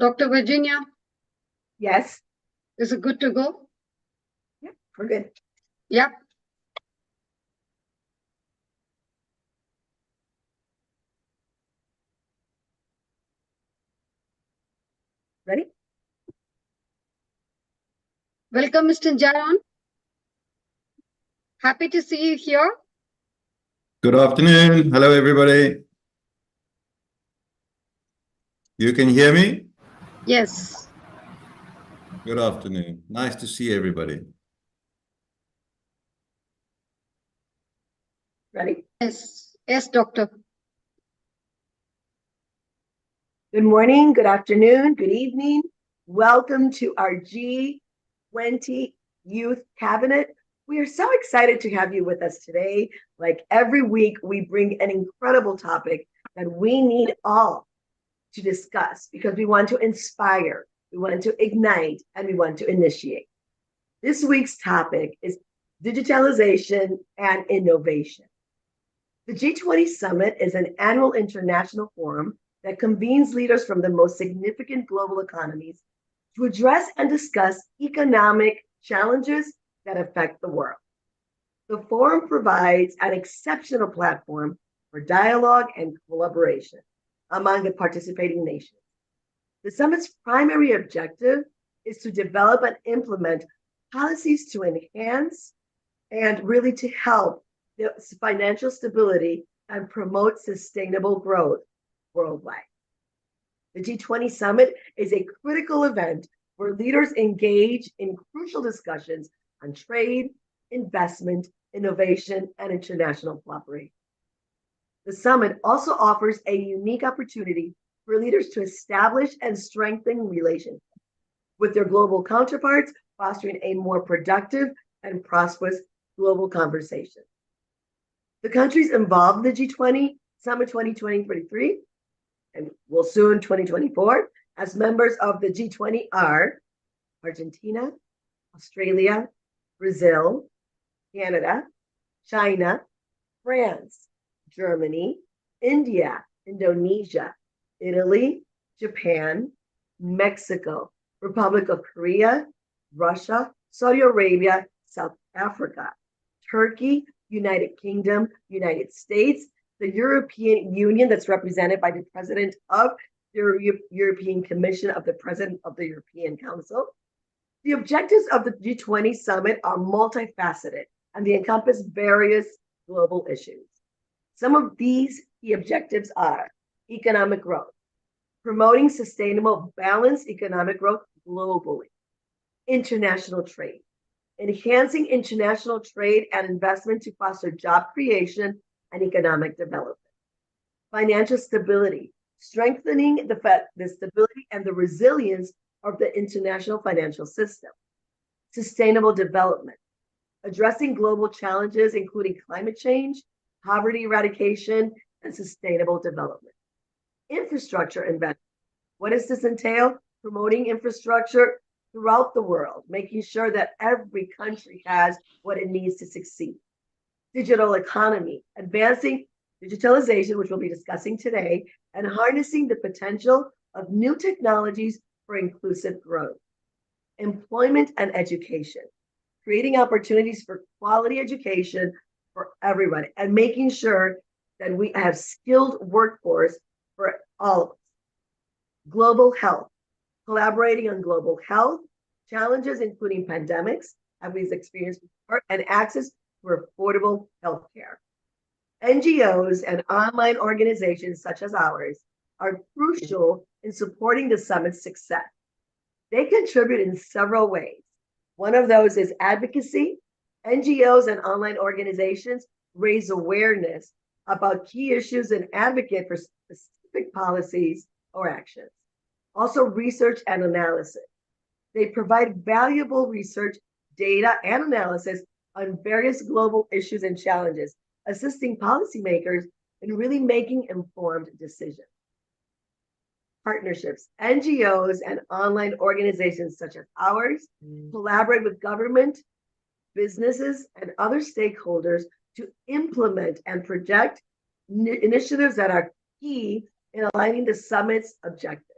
Dr. Virginia, Yes. is it good to go? Yep, we're good. Yep. Ready? Welcome, Mr. Jaron. Happy to see you here. Good afternoon. Hello, everybody. You can hear me? Yes. Good afternoon. Nice to see everybody. Ready? Yes. Yes, doctor. Good morning, good afternoon, good evening. Welcome to our G-20 Youth Cabinet. We are so excited to have you with us today. Like every week, we bring an incredible topic that we need all to discuss because we want to inspire, we want to ignite, and we want to initiate. This week's topic is digitalization and innovation. The G20 Summit is an annual international forum that convenes leaders from the most significant global economies to address and discuss economic challenges that affect the world. The forum provides an exceptional platform for dialogue and collaboration among the participating nations. The summit's primary objective is to develop and implement policies to enhance and really to help the financial stability and promote sustainable growth worldwide. The G20 Summit is a critical event where leaders engage in crucial discussions on trade, investment, innovation, and international cooperation. The summit also offers a unique opportunity for leaders to establish and strengthen relationships with their global counterparts, fostering a more productive and prosperous global conversation. The countries involved in the G20 Summit 2023 and will soon 2024 as members of the G20 are Argentina, Australia, Brazil, Canada, China, France, Germany, India, Indonesia, Italy, Japan, Mexico, Republic of Korea, Russia, Saudi Arabia, South Africa, Turkey, United Kingdom, United States, the European Union that's represented by the President of the European Commission of the President of the European Council. The objectives of the G20 Summit are multifaceted and they encompass various global issues. Some of these key objectives are economic growth, promoting sustainable, balanced economic growth globally, international trade, enhancing international trade and investment to foster job creation and economic development, financial stability, strengthening the stability and the resilience of the international financial system, sustainable development, addressing global challenges including climate change, poverty eradication, and sustainable development. Infrastructure investment. What does this entail? Promoting infrastructure throughout the world, making sure that every country has what it needs to succeed. Digital economy, advancing digitalization, which we'll be discussing today, and harnessing the potential of new technologies for inclusive growth. Employment and education, creating opportunities for quality education for everybody, and making sure that we have skilled workforce for all of us. Global health, collaborating on global health challenges, including pandemics, as we've experienced before, and access to affordable health care. NGOs and online organizations such as ours are crucial in supporting the summit's success. They contribute in several ways. One of those is advocacy. NGOs and online organizations raise awareness about key issues and advocate for specific policies or actions. Also, research and analysis. They provide valuable research, data, and analysis on various global issues and challenges, assisting policymakers in really making informed decisions. Partnerships. NGOs and online organizations such as ours collaborate with government, businesses, and other stakeholders to implement and project initiatives that are key in aligning the summit's objectives.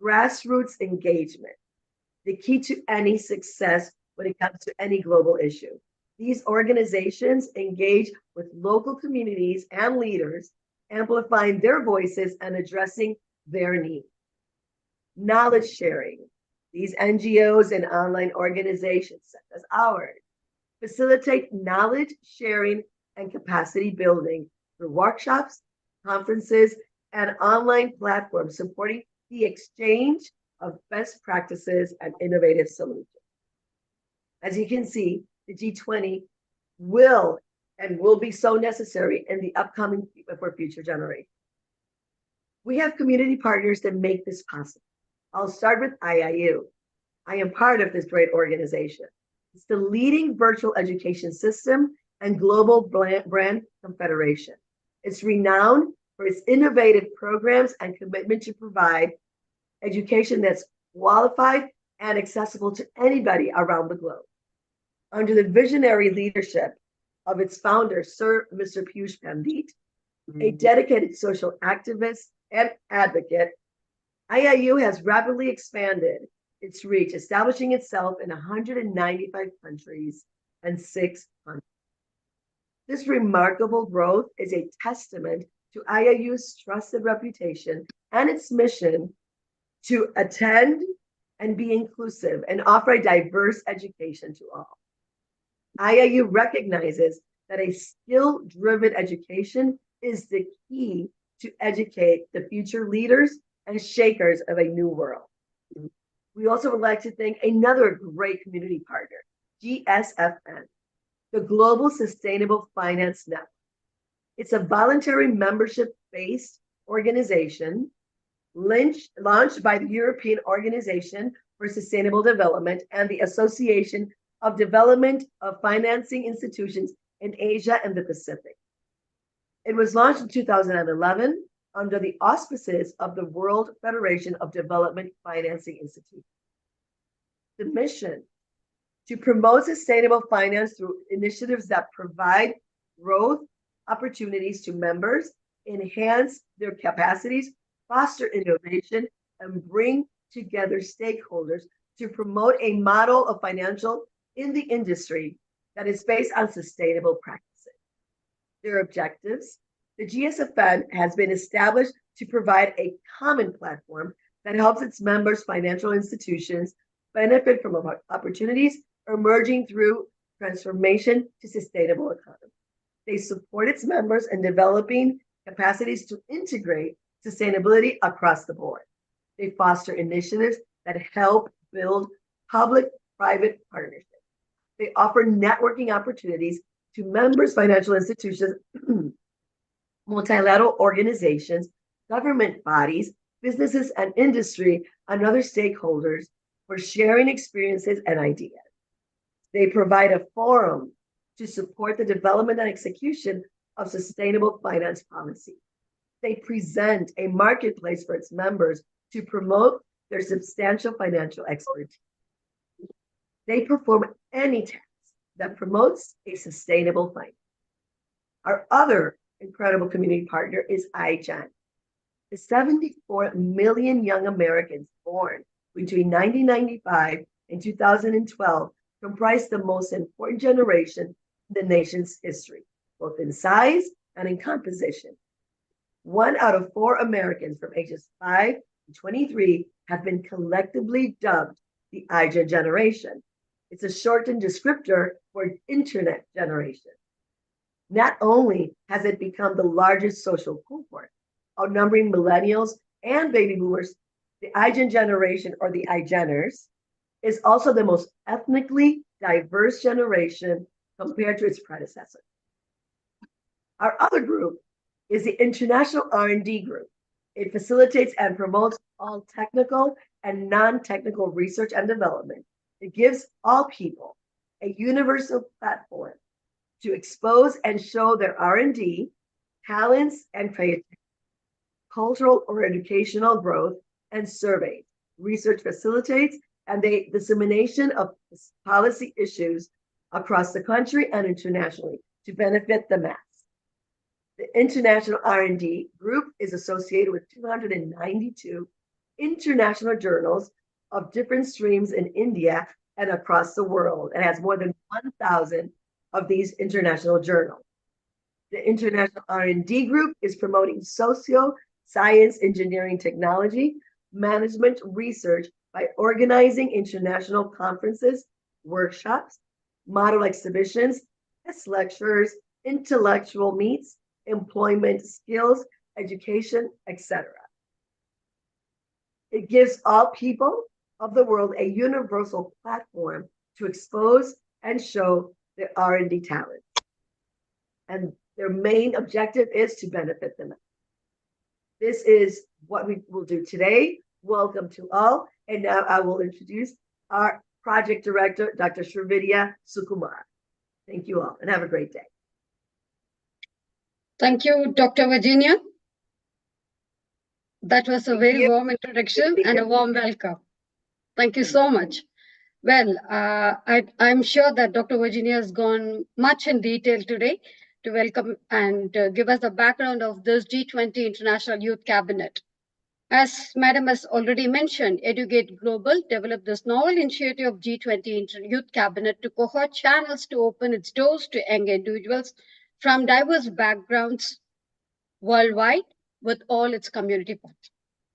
grassroots engagement, the key to any success when it comes to any global issue. These organizations engage with local communities and leaders, amplifying their voices and addressing their needs. Knowledge sharing. These NGOs and online organizations, such as ours, facilitate knowledge sharing and capacity building through workshops, conferences, and online platforms supporting the exchange of best practices and innovative solutions. As you can see, the G20 will be so necessary in the upcoming for future generations. We have community partners that make this possible. I'll start with IIU. I am part of this great organization. It's the leading virtual education system and global brand confederation. It's renowned for its innovative programs and commitment to provide education that's qualified and accessible to anybody around the globe. Under the visionary leadership of its founder, Mr. Piyush Pandit, a dedicated social activist and advocate, IIU has rapidly expanded its reach, establishing itself in 195 countries and 6 continents. This remarkable growth is a testament to IIU's trusted reputation and its mission to attend and be inclusive and offer a diverse education to all. IIU recognizes that a skill-driven education is the key to educate the future leaders and shakers of a new world. We also would like to thank another great community partner, GSFN, the Global Sustainable Finance Network. It's a voluntary membership-based organization launched by the European Organization for Sustainable Development and the Association of Development of Financing Institutions in Asia and the Pacific. It was launched in 2011 under the auspices of the World Federation of Development Financing Institutions. The mission to promote sustainable finance through initiatives that provide growth opportunities to members, enhance their capacities, foster innovation, and bring together stakeholders to promote a model of financial in the industry that is based on sustainable practices. Their objectives: the GSFN has been established to provide a common platform that helps its members' financial institutions benefit from opportunities emerging through transformation to sustainable economy. They support its members in developing capacities to integrate sustainability across the board. They foster initiatives that help build public-private partnerships. They offer networking opportunities to members, financial institutions, multilateral organizations, government bodies, businesses and industry, and other stakeholders for sharing experiences and ideas. They provide a forum to support the development and execution of sustainable finance policy. They present a marketplace for its members to promote their substantial financial expertise. They perform any task that promotes a sustainable finance. Our other incredible community partner is iGen. The 74 million young Americans born between 1995 and 2012 comprise the most important generation in the nation's history, both in size and in composition. 1 out of 4 Americans from ages 5 to 23 have been collectively dubbed the iGen generation. It's a shortened descriptor for internet generation. Not only has it become the largest social cohort, outnumbering millennials and baby boomers, the iGen generation, or the iGeners, is also the most ethnically diverse generation compared to its predecessor. Our other group is the International R&D Group. It facilitates and promotes all technical and non-technical research and development. It gives all people a universal platform to expose and show their R&D, talents, and creativity, cultural or educational growth, and surveys. Research facilitates and the dissemination of policy issues across the country and internationally to benefit the mass. The International R&D Group is associated with 292 international journals of different streams in India and across the world. It has more than 1,000 of these international journals. The International R&D Group is promoting science, engineering, technology, management, research by organizing international conferences, workshops, model exhibitions, guest lectures, intellectual meets, employment skills, education, etc. It gives all people of the world a universal platform to expose and show their R&D talent. And their main objective is to benefit them. This is what we will do today. Welcome to all. And now I will introduce our project director, Dr. Srividya Sukumar. Thank you all and have a great day. Thank you, Dr. Virginia. That was a very warm introduction and a warm welcome. Thank you so much. Well, I'm sure that Dr. Virginia has gone much in detail today to welcome and give us the background of this G20 International Youth Cabinet. As Madam has already mentioned, Educate Global developed this novel initiative of G20 Youth Cabinet to cohort channels to open its doors to young individuals from diverse backgrounds worldwide with all its community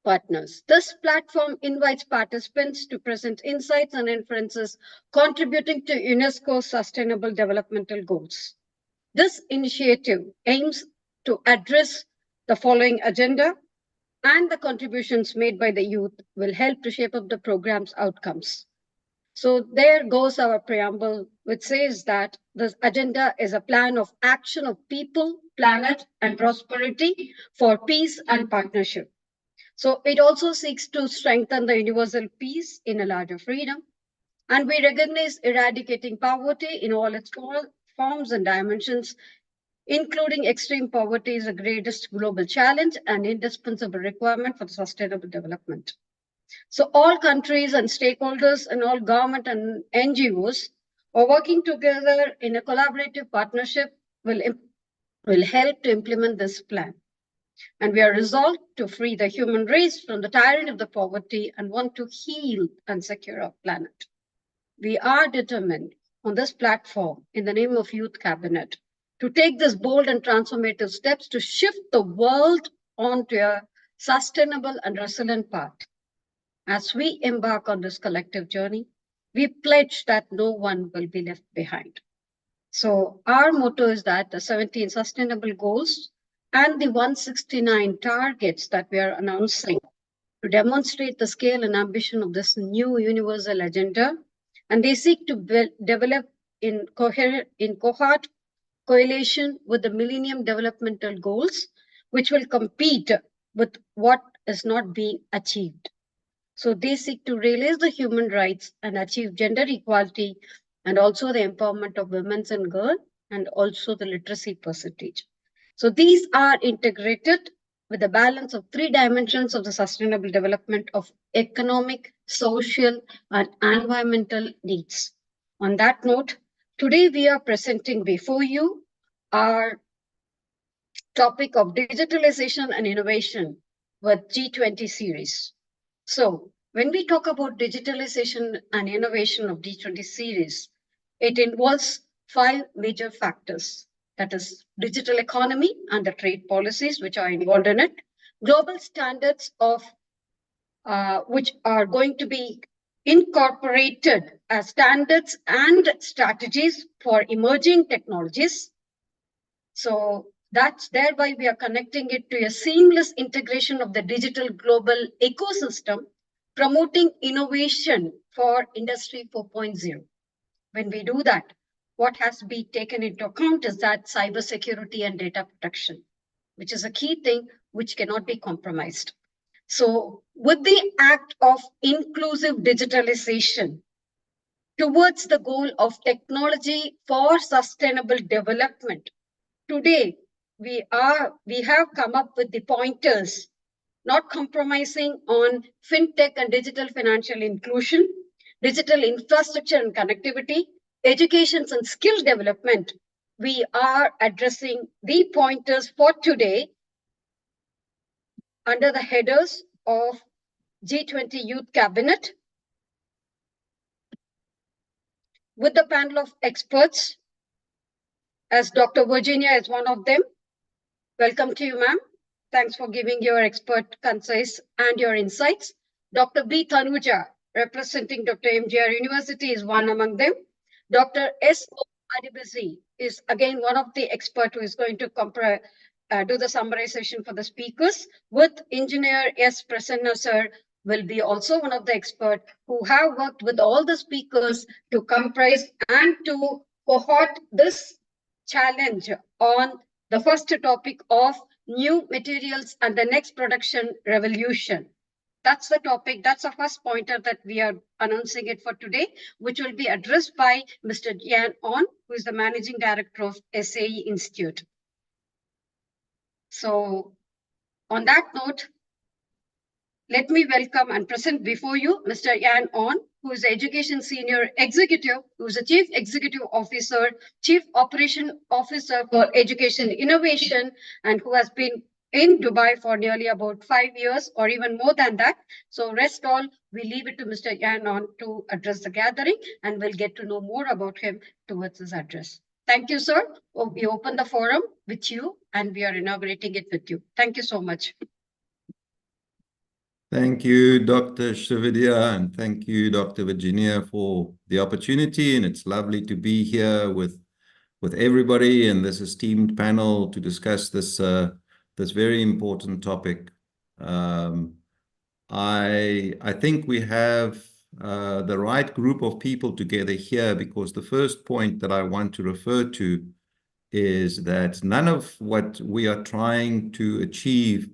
partners. This platform invites participants to present insights and inferences contributing to UNESCO's Sustainable Developmental Goals. This initiative aims to address the following agenda, and the contributions made by the youth will help to shape up the program's outcomes. So there goes our preamble, which says that this agenda is a plan of action of people, planet, and prosperity for peace and partnership. So it also seeks to strengthen the universal peace in a larger freedom. And we recognize eradicating poverty in all its forms and dimensions, including extreme poverty is the greatest global challenge and indispensable requirement for sustainable development. So all countries and stakeholders and all government and NGOs are working together in a collaborative partnership will help to implement this plan. And we are resolved to free the human race from the tyranny of the poverty and want to heal and secure our planet. We are determined on this platform in the name of Youth Cabinet to take this bold and transformative steps to shift the world onto a sustainable and resilient path. As we embark on this collective journey, we pledge that no one will be left behind. So our motto is that the 17 sustainable goals and the 169 targets that we are announcing to demonstrate the scale and ambition of this new universal agenda, and they seek to develop in cohort correlation with the Millennium Developmental Goals, which will compete with what is not being achieved. So they seek to realize the human rights and achieve gender equality and also the empowerment of women and girls and also the literacy percentage. So these are integrated with a balance of 3 dimensions of the sustainable development of economic, social, and environmental needs. On that note, today we are presenting before you our topic of digitalization and innovation with G20 series. So when we talk about digitalization and innovation of G20 series, it involves 5 major factors. That is digital economy and the trade policies which are involved in it, global standards of which are going to be incorporated as standards and strategies for emerging technologies. So that's thereby we are connecting it to a seamless integration of the digital global ecosystem, promoting innovation for Industry 4.0. When we do that, what has to be taken into account is that cybersecurity and data protection, which is a key thing which cannot be compromised. So with the act of inclusive digitalization towards the goal of technology for sustainable development, today we have come up with the pointers, not compromising on fintech and digital financial inclusion, digital infrastructure and connectivity, education and skill development. We are addressing the pointers for today under the headers of G20 Youth Cabinet with the panel of experts, as Dr. Virginia is one of them. Welcome to you, ma'am. Thanks for giving your expert, concise, and your insights. Dr. B. Tanuja, representing Dr. MGR University, is one among them. Dr. S. Adibisi is again one of the experts who is going to do the summarization for the speakers. With Engineer S. Prasanna sir will be also one of the experts who have worked with all the speakers to comprise and to cohort this challenge on the first topic of new materials and the next production revolution. That's the topic. That's the first pointer that we are announcing it for today, which will be addressed by Mr. Yan On, who is the Managing Director of SAE Institute. So on that note, let me welcome and present before you Mr. Yan On, who is the Education Senior Executive, who is the Chief Executive Officer, Chief Operation Officer for Education Innovation, and who has been in Dubai for nearly about 5 years or even more than that. So rest all, we leave it to Mr. Yan On to address the gathering, and we'll get to know more about him towards his address. Thank you, sir. We open the forum with you, and we are inaugurating it with you. Thank you so much. Thank you, Dr. Shivadia, and thank you, Dr. Virginia, for the opportunity. And it's lovely to be here with everybody in this esteemed panel to discuss this this very important topic. I think we have the right group of people together here, because the first point that I want to refer to is that none of what we are trying to achieve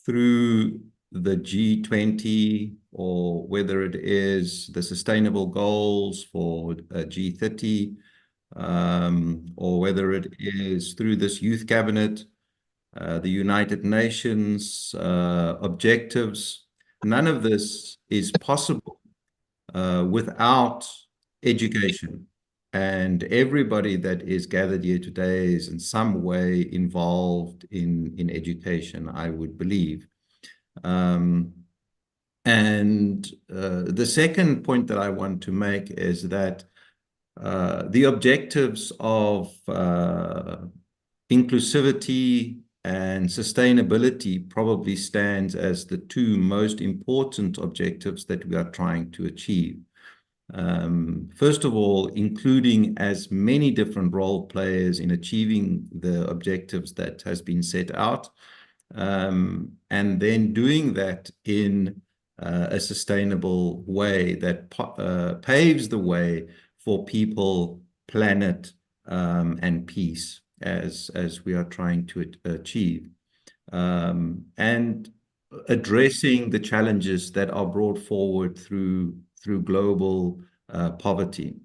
through the G20, or whether it is the sustainable goals for G30, or whether it is through this youth cabinet, the United Nations objectives, none of this is possible without education. And everybody that is gathered here today is in some way involved in education, I would believe. The second point that I want to make is that the objectives of inclusivity and sustainability probably stands as the two most important objectives that we are trying to achieve. First of all, including as many different role players in achieving the objectives that has been set out, and then doing that in a sustainable way that paves the way for people, planet, and peace as we are trying to achieve, and addressing the challenges that are brought forward through global poverty.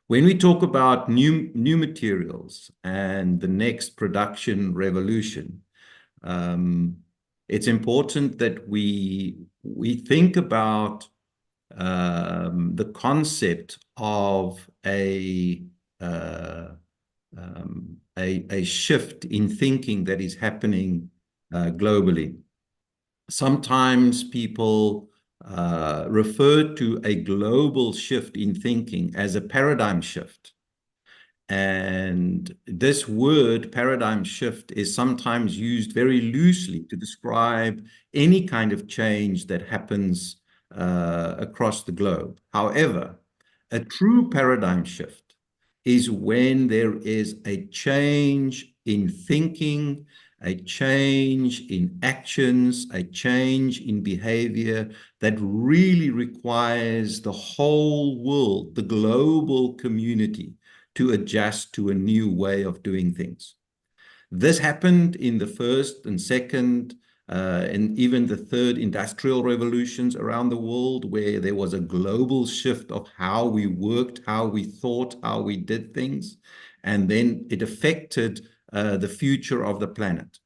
When we talk about new materials and the next production revolution, it's important that we think about the concept of a shift in thinking that is happening globally. Sometimes people refer to a global shift in thinking as a paradigm shift. And this word, paradigm shift, is sometimes used very loosely to describe any kind of change that happens across the globe. However, a true paradigm shift is when there is a change in thinking, a change in actions, a change in behavior that really requires the whole world, the global community, to adjust to a new way of doing things. This happened in the first and second and even the third industrial revolutions around the world, where there was a global shift of how we worked, how we thought, how we did things, and then it affected the future of the planet.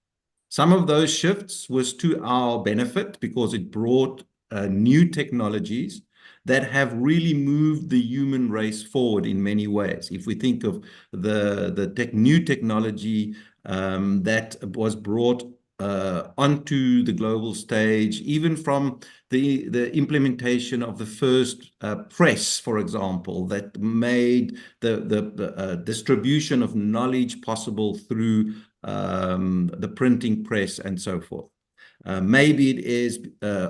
Some of those shifts was to our benefit because it brought new technologies that have really moved the human race forward in many ways. If we think of the new technology that was brought onto the global stage, even from the implementation of the first press, for example, that made the distribution of knowledge possible through the printing press and so forth. Maybe it is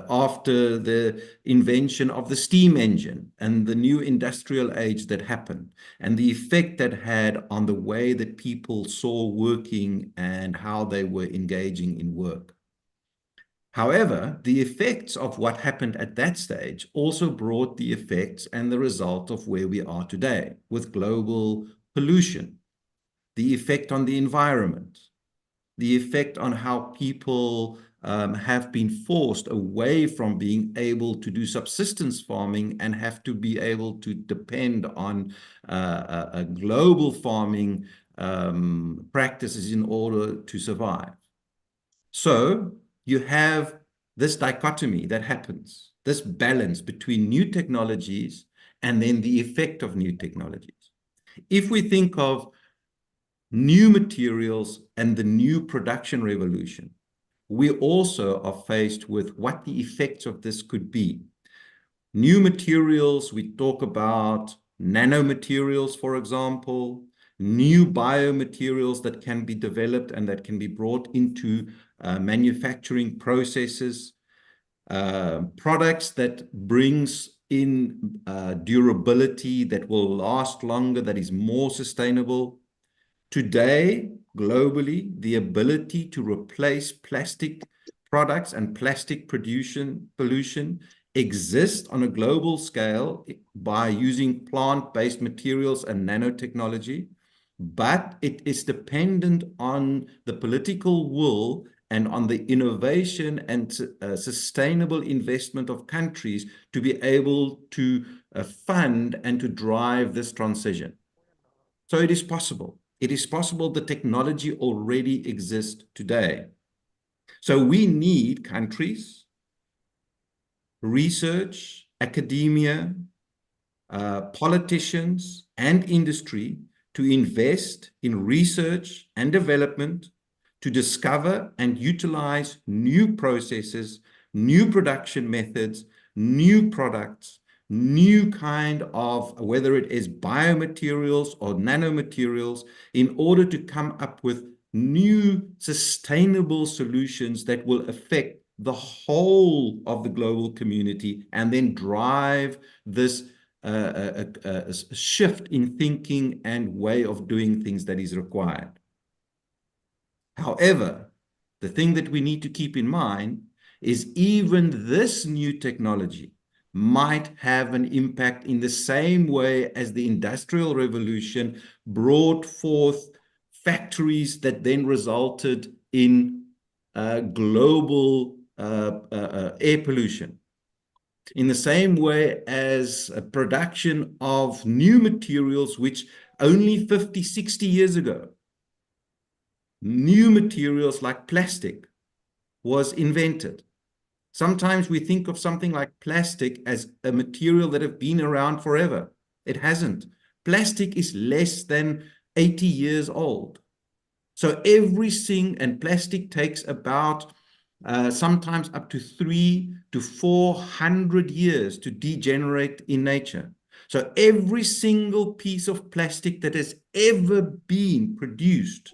after the invention of the steam engine and the new industrial age that happened, and the effect that had on the way that people saw working and how they were engaging in work. However, the effects of what happened at that stage also brought the effects and the result of where we are today with global pollution, the effect on the environment, the effect on how people have been forced away from being able to do subsistence farming and have to be able to depend on a global farming practices in order to survive. So you have this dichotomy that happens, this balance between new technologies and then the effect of new technologies. If we think of new materials and the new production revolution, we also are faced with what the effects of this could be. New materials, we talk about nanomaterials, for example, new biomaterials that can be developed and that can be brought into manufacturing processes, products that brings in durability that will last longer, that is more sustainable. Today, globally, the ability to replace plastic products and plastic pollution exists on a global scale by using plant-based materials and nanotechnology, but it is dependent on the political will and on the innovation and sustainable investment of countries to be able to fund and to drive this transition. So it is possible. It is possible the technology already exists today. So we need countries, research, academia, politicians, and industry to invest in research and development to discover and utilize new processes, new production methods, new products, new kind of, whether it is biomaterials or nanomaterials, in order to come up with new sustainable solutions that will affect the whole of the global community and then drive this a shift in thinking and way of doing things that is required. However, the thing that we need to keep in mind is even this new technology might have an impact in the same way as the Industrial Revolution brought forth factories that then resulted in global air pollution. In the same way as a production of new materials, which only 50, 60 years ago, new materials like plastic was invented. Sometimes we think of something like plastic as a material that has been around forever. It hasn't. Plastic is less than 80 years old. So and plastic takes about sometimes up to 300 to 400 years to degenerate in nature. So every single piece of plastic that has ever been produced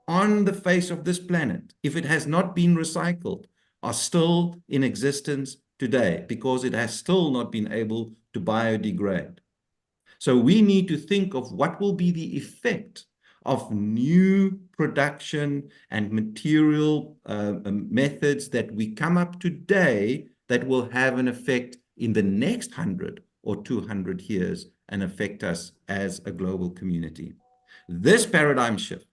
on the face of this planet, if it has not been recycled, are still in existence today because it has still not been able to biodegrade. So we need to think of what will be the effect of new production and material methods that we come up today that will have an effect in the next 100 or 200 years and affect us as a global community. This paradigm shift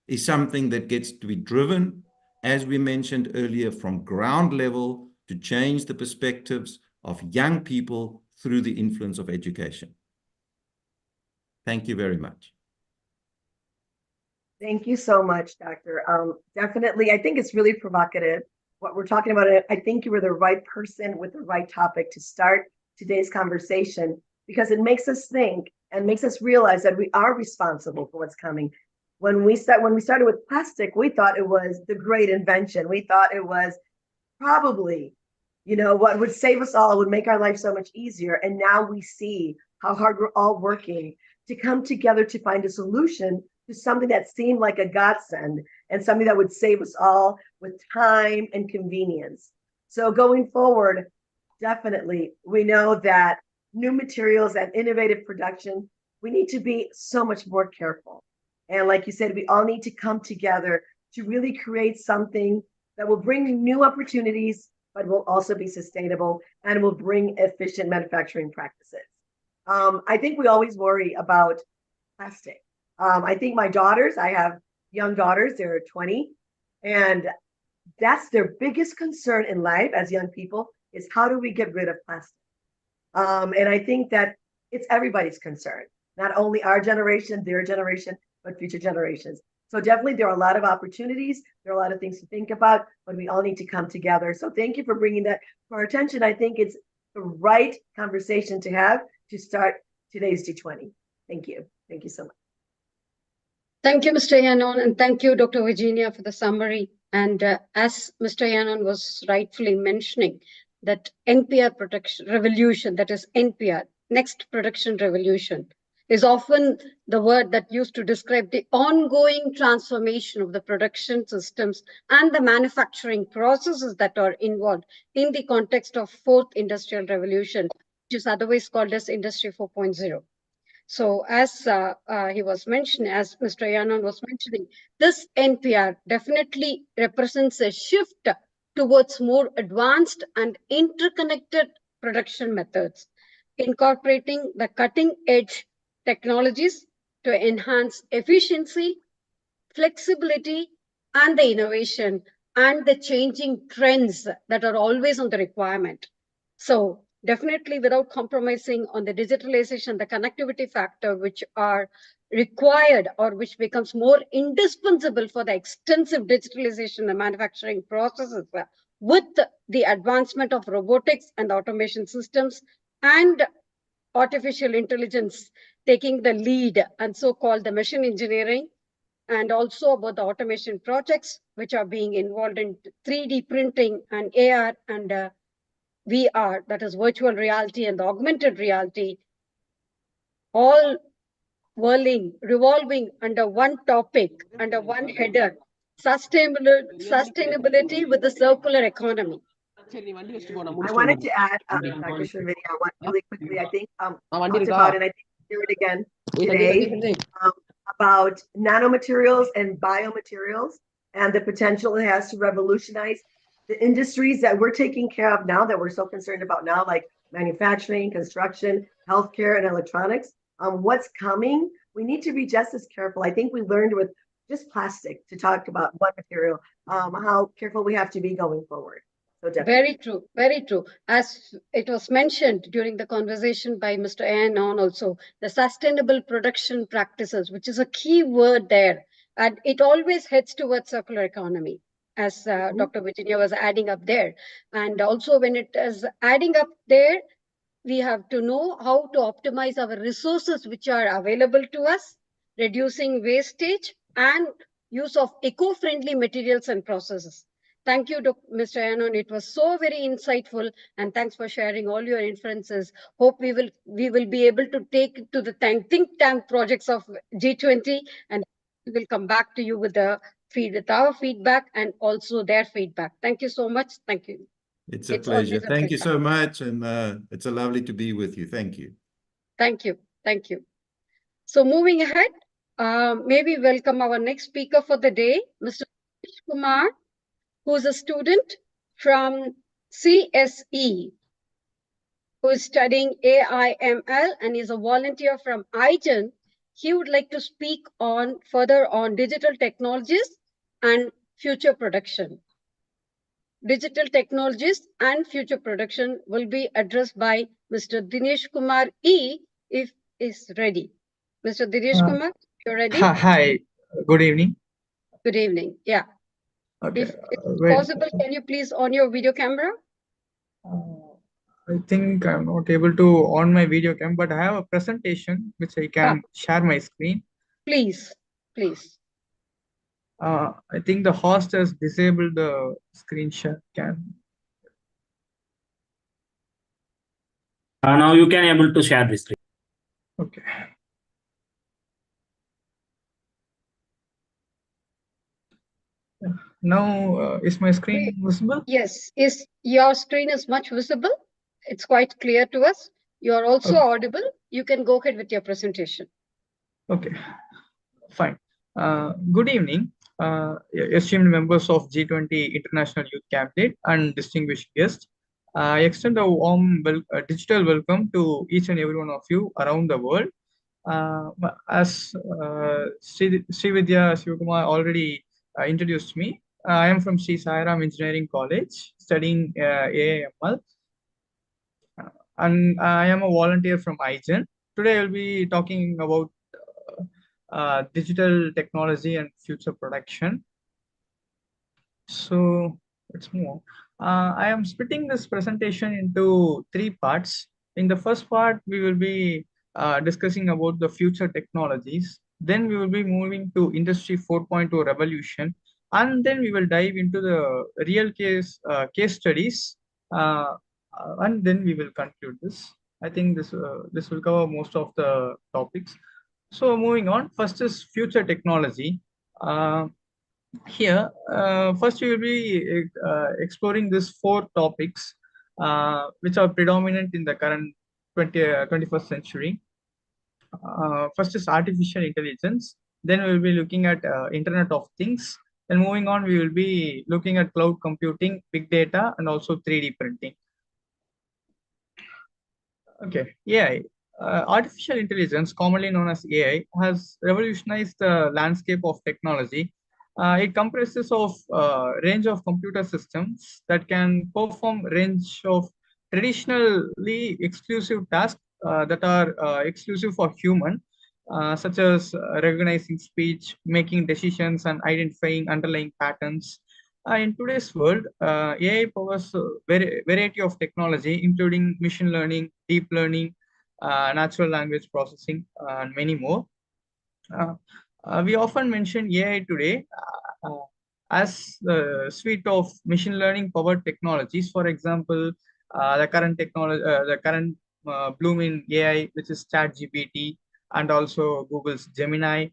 is something that gets to be driven, as we mentioned earlier, from ground level to change the perspectives of young people through the influence of education. Thank you very much. Thank you so much, Doctor. Definitely, I think it's really provocative what we're talking about. I think you were the right person with the right topic to start today's conversation, because it makes us think and makes us realize that we are responsible for what's coming. When we started with plastic, we thought it was the great invention. We thought it was probably, what would save us all, would make our life so much easier. And now we see how hard we're all working to come together to find a solution to something that seemed like a godsend and something that would save us all with time and convenience. So going forward, definitely, we know that new materials and innovative production, we need to be so much more careful. And like you said, we all need to come together to really create something that will bring new opportunities, but will also be sustainable and will bring efficient manufacturing practices. I think we always worry about plastic. I think my daughters, I have young daughters, they're 20, and that's their biggest concern in life as young people is how do we get rid of plastic? And I think that it's everybody's concern, not only our generation, their generation, but future generations. So definitely there are a lot of opportunities. There are a lot of things to think about, but we all need to come together. So thank you for bringing that to our attention. I think it's the right conversation to have to start today's G20. Thank you. Thank you so much. Thank you, Mr. Yannon, and thank you, Dr. Virginia, for the summary. And as Mr. Yannon was rightfully mentioning, that NPR protection revolution, that is NPR, next production revolution, is often the word that used to describe the ongoing transformation of the production systems and the manufacturing processes that are involved in the context of fourth industrial revolution, which is otherwise called as Industry 4.0. So as he was mentioning, as Mr. Yannon was mentioning, this NPR definitely represents a shift towards more advanced and interconnected production methods, incorporating the cutting edge technologies to enhance efficiency, flexibility, and the innovation and the changing trends that are always on the requirement. So definitely without compromising on the digitalization, the connectivity factor, which are required or which becomes more indispensable for the extensive digitalization of manufacturing processes with the advancement of robotics and automation systems and artificial intelligence taking the lead and so-called the machine engineering, and also about the automation projects which are being involved in 3D printing and AR and VR, that is virtual reality and augmented reality, all revolving under one topic, under one header, sustainability with the circular economy. I wanted to add, Dr. Srividya, really quickly, I think talked about, and I think we'll do it again today, about nanomaterials and biomaterials and the potential it has to revolutionize the industries that we're taking care of now, that we're so concerned about now, like manufacturing, construction, healthcare, and electronics. What's coming, we need to be just as careful. I think we learned with just plastic to talk about one material, how careful we have to be going forward. So definitely. Very true, very true. As it was mentioned during the conversation by Mr. Anon also, the sustainable production practices, which is a key word there, and it always heads towards circular economy, as Dr. Virginia was adding up there. And also when it is adding up there, we have to know how to optimize our resources which are available to us, reducing wastage and use of eco-friendly materials and processes. Thank you, Mr. Anon. It was so very insightful, and thanks for sharing all your inferences. Hope we will be able to take it to the think tank projects of G20, and we will come back to you with our feedback and also their feedback. Thank you so much. Thank you. It's a pleasure. Thank you so much, and it's a lovely to be with you. Thank you. Thank you. Thank you. So moving ahead, maybe welcome our next speaker for the day, Mr. Kumar, who is a student from CSE, who is studying AIML and is a volunteer from IGEN. He would like to speak further on digital technologies and future production. Digital technologies and future production will be addressed by Mr. Dinesh Kumar E. if is ready. Mr. Dinesh Kumar, you're ready? Hi, good evening. Good evening. Yeah. Okay. If it's possible, can you please on your video camera? I think I'm not able to on my video cam, but I have a presentation which I can share my screen. Please, please. I think the host has disabled the screen share cam. Now you can able to share the screen. Okay. Now, is my screen visible? Yes, your screen is much visible. It's quite clear to us. You're also Okay. audible. You can go ahead with your presentation. Okay, fine. Good evening, esteemed members of G-20 International Youth Cabinet and distinguished guests. I extend a warm digital welcome to each and every one of you around the world. As Srividya Sivakumar already introduced me, I am from Sri Sairam Engineering College studying AIML, and I am a volunteer from iGen. Today I will be talking about digital technology and future production. So let's move on. I am splitting this presentation into three parts. In the first part, we will be discussing about the future technologies. Then we will be moving to Industry 4.0 revolution, and then we will dive into the real case studies, and then we will conclude this. I think this will cover most of the topics. So moving on, first is future technology. Here, first we will be exploring these four topics which are predominant in the current 21st century. First is artificial intelligence. Then we will be looking at Internet of Things. Then moving on, we will be looking at cloud computing, big data, and also 3D printing. Okay, AI. Artificial intelligence, commonly known as AI, has revolutionized the landscape of technology. It comprises of a range of computer systems that can perform range of traditionally exclusive tasks that are exclusive for human, such as recognizing speech, making decisions, and identifying underlying patterns. In today's world, AI powers a variety of technology, including machine learning, deep learning, natural language processing, and many more. We often mention AI today as the suite of machine learning powered technologies. For example, the current bloom in AI, which is ChatGPT, and also Google's Gemini,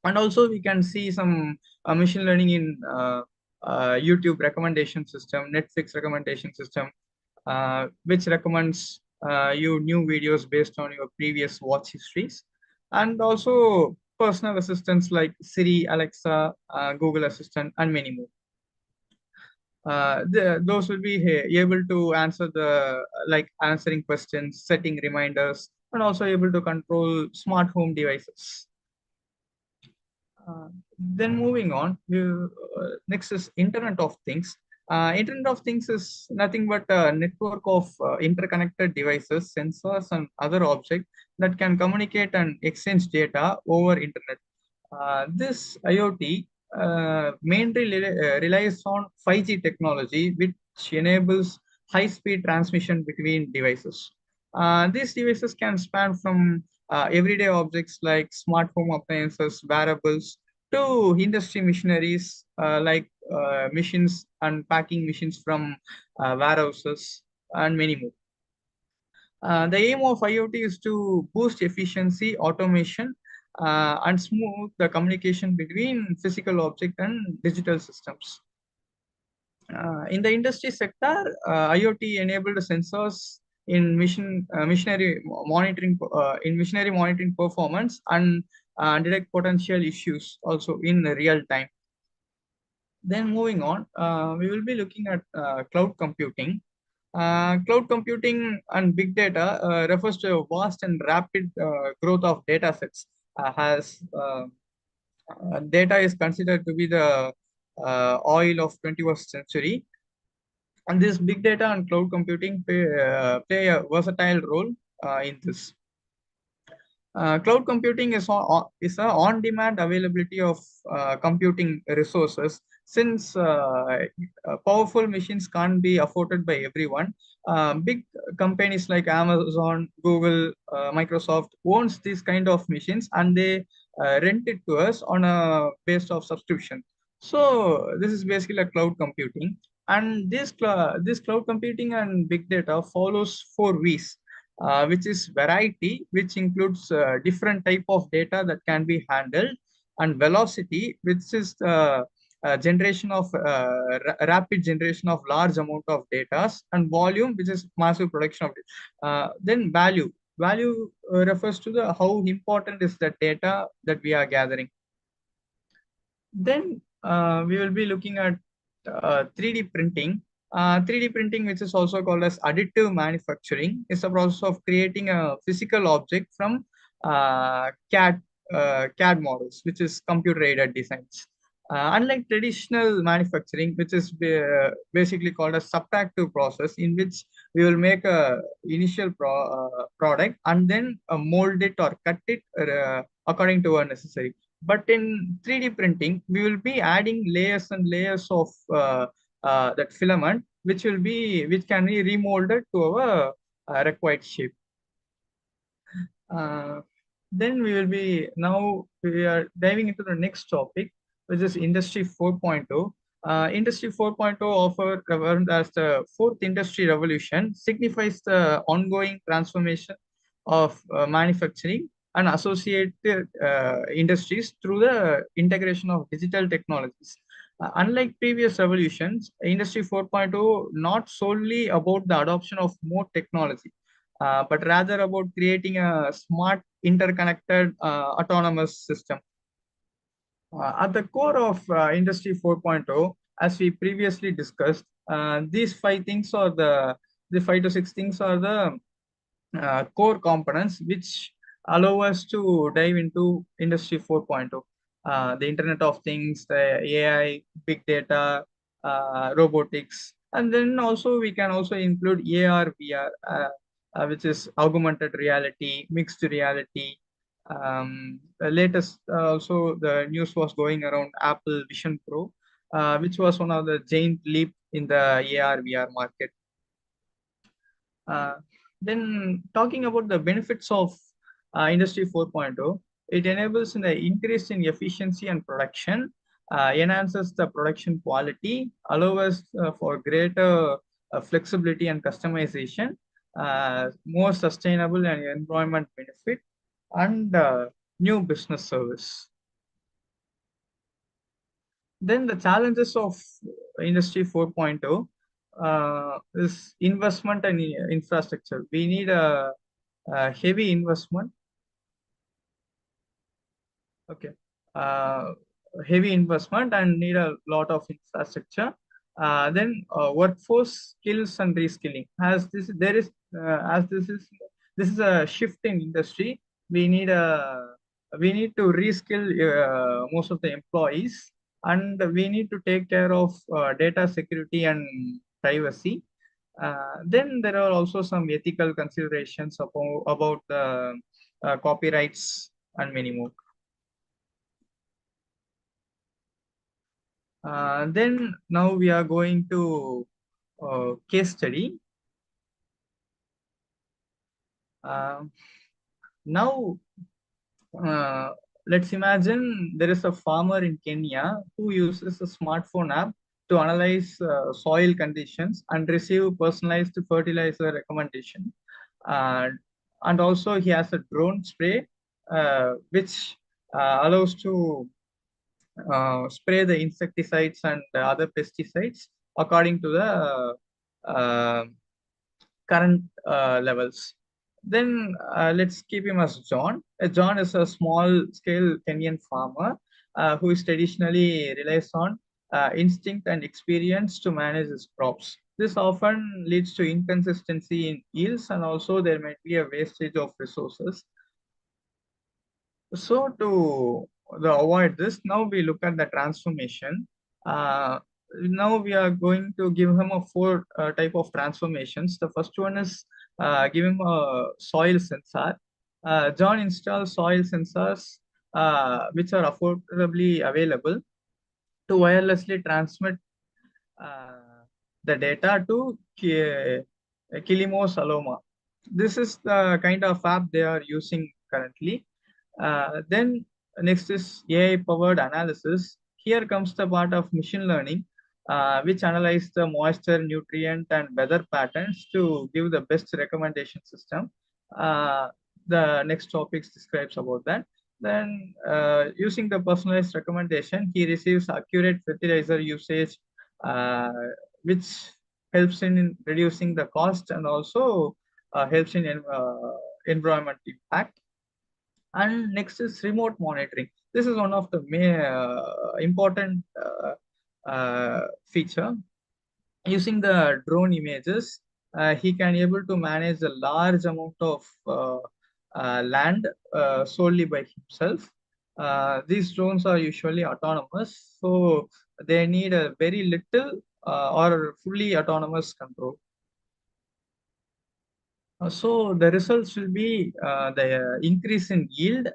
and also we can see some machine learning in YouTube recommendation system, Netflix recommendation system, which recommends you new videos based on your previous watch histories, and also personal assistants like Siri, Alexa, Google Assistant, and many more. Those will be able to answer like answering questions, setting reminders, and also able to control smart home devices. Then moving on, next is Internet of Things. Internet of Things is nothing but a network of interconnected devices, sensors, and other objects that can communicate and exchange data over Internet. This IoT mainly relies on 5G technology, which enables high-speed transmission between devices. These devices can span from everyday objects like smart home appliances, wearables, to industry machineries like machines and packing machines from warehouses, and many more. The aim of IoT is to boost efficiency, automation, and smooth the communication between physical object and digital systems. In the industry sector, IoT enabled sensors in machinery monitoring performance and detect potential issues also in real time. Then moving on, we will be looking at cloud computing. Cloud computing and big data refers to a vast and rapid growth of data sets. Data is considered to be the oil of 21st century, and this big data and cloud computing play a versatile role in this. Cloud computing is a on-demand availability of computing resources. Since powerful machines can't be afforded by everyone, big companies like Amazon, Google, Microsoft owns these kind of machines, and they rent it to us on a base of subscription. So this is basically a cloud computing, and this cloud computing and big data follows 4 V's, which is variety, which includes different type of data that can be handled, and velocity, which is generation of rapid generation of large amount of data, and volume, which is massive production of it. Then value refers to the how important is the data that we are gathering. Then we will be looking at 3D printing. 3D printing, which is also called as additive manufacturing, is the process of creating a physical object from CAD models, which is computer-aided designs. Unlike traditional manufacturing, which is basically called a subtractive process, in which we will make a initial product and then mold it or cut it according to our necessary. But in 3D printing, we will be adding layers and layers of that filament, which can be remolded to our required shape. Then we are diving into the next topic, which is Industry 4.0. Industry 4.0, often governed as the fourth industry revolution, signifies the ongoing transformation of manufacturing and associated industries through the integration of digital technologies. Unlike previous revolutions, Industry 4.0 not solely about the adoption of more technology, but rather about creating a smart, interconnected, autonomous system. At the core of Industry 4.0, as we previously discussed, these 5 things are the 5 to 6 things are the core components which allow us to dive into Industry 4.0. The Internet of Things, the AI, big data, robotics, and then also we can also include AR, VR, which is augmented reality, mixed reality. The latest also the news was going around Apple Vision Pro, which was one of the giant leap in the AR VR market. Then talking about the benefits of Industry 4.0, it enables an increase in efficiency and production, enhances the production quality, allows for greater flexibility and customization, more sustainable and environment benefit, and new business service. Then the challenges of Industry 4.0 is investment and infrastructure. We need a heavy investment. Okay. Heavy investment and need a lot of infrastructure. Then workforce skills and reskilling. This is a shift in industry. We need to reskill most of the employees, and we need to take care of data security and privacy. Then there are also some ethical considerations about the copyrights and many more. Then now we are going to case study. Now let's imagine there is a farmer in Kenya who uses a smartphone app to analyze soil conditions and receive personalized fertilizer recommendation. And also he has a drone spray which allows to spray the insecticides and other pesticides according to the current levels. Then let's keep him as John. John is a small-scale Kenyan farmer who is traditionally relies on instinct and experience to manage his crops. This often leads to inconsistency in yields, and also there might be a wastage of resources. So to avoid this, now we look at the transformation. Now we are going to give him a 4 type of transformations. The first one is give him a soil sensor. John installs soil sensors which are affordably available to wirelessly transmit the data to Kilimo Saloma. This is the kind of app they are using currently. Then next is AI-powered analysis. Here comes the part of machine learning, which analyze the moisture, nutrient, and weather patterns to give the best recommendation system. The next topics describes about that. Then, using the personalized recommendation, he receives accurate fertilizer usage, uh, which helps in reducing the cost and also helps in environment impact. And next is remote monitoring. This is one of the important feature. Using the drone images, he can able to manage a large amount of land solely by himself. These drones are usually autonomous, so they need a very little or fully autonomous control. So the results will be the increase in yield,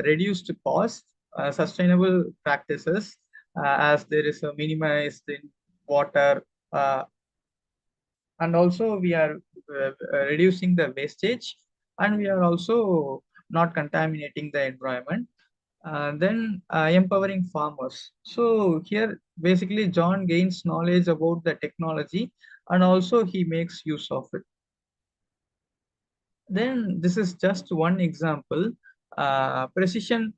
reduced cost, sustainable practices, as there is a minimized in water, and also we are reducing the wastage, and we are also not contaminating the environment. Then empowering farmers. So here basically John gains knowledge about the technology and also he makes use of it. Then this is just one example. Precision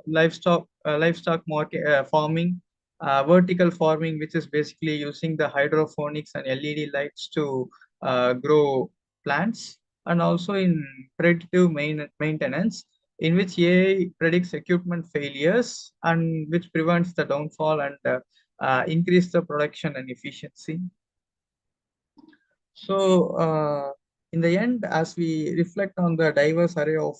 livestock market, farming, vertical farming, which is basically using the hydroponics and LED lights to grow plants, and also in predictive maintenance, in which AI predicts equipment failures and which prevents the downfall and increase the production and efficiency. So, in the end, as we reflect on the diverse array of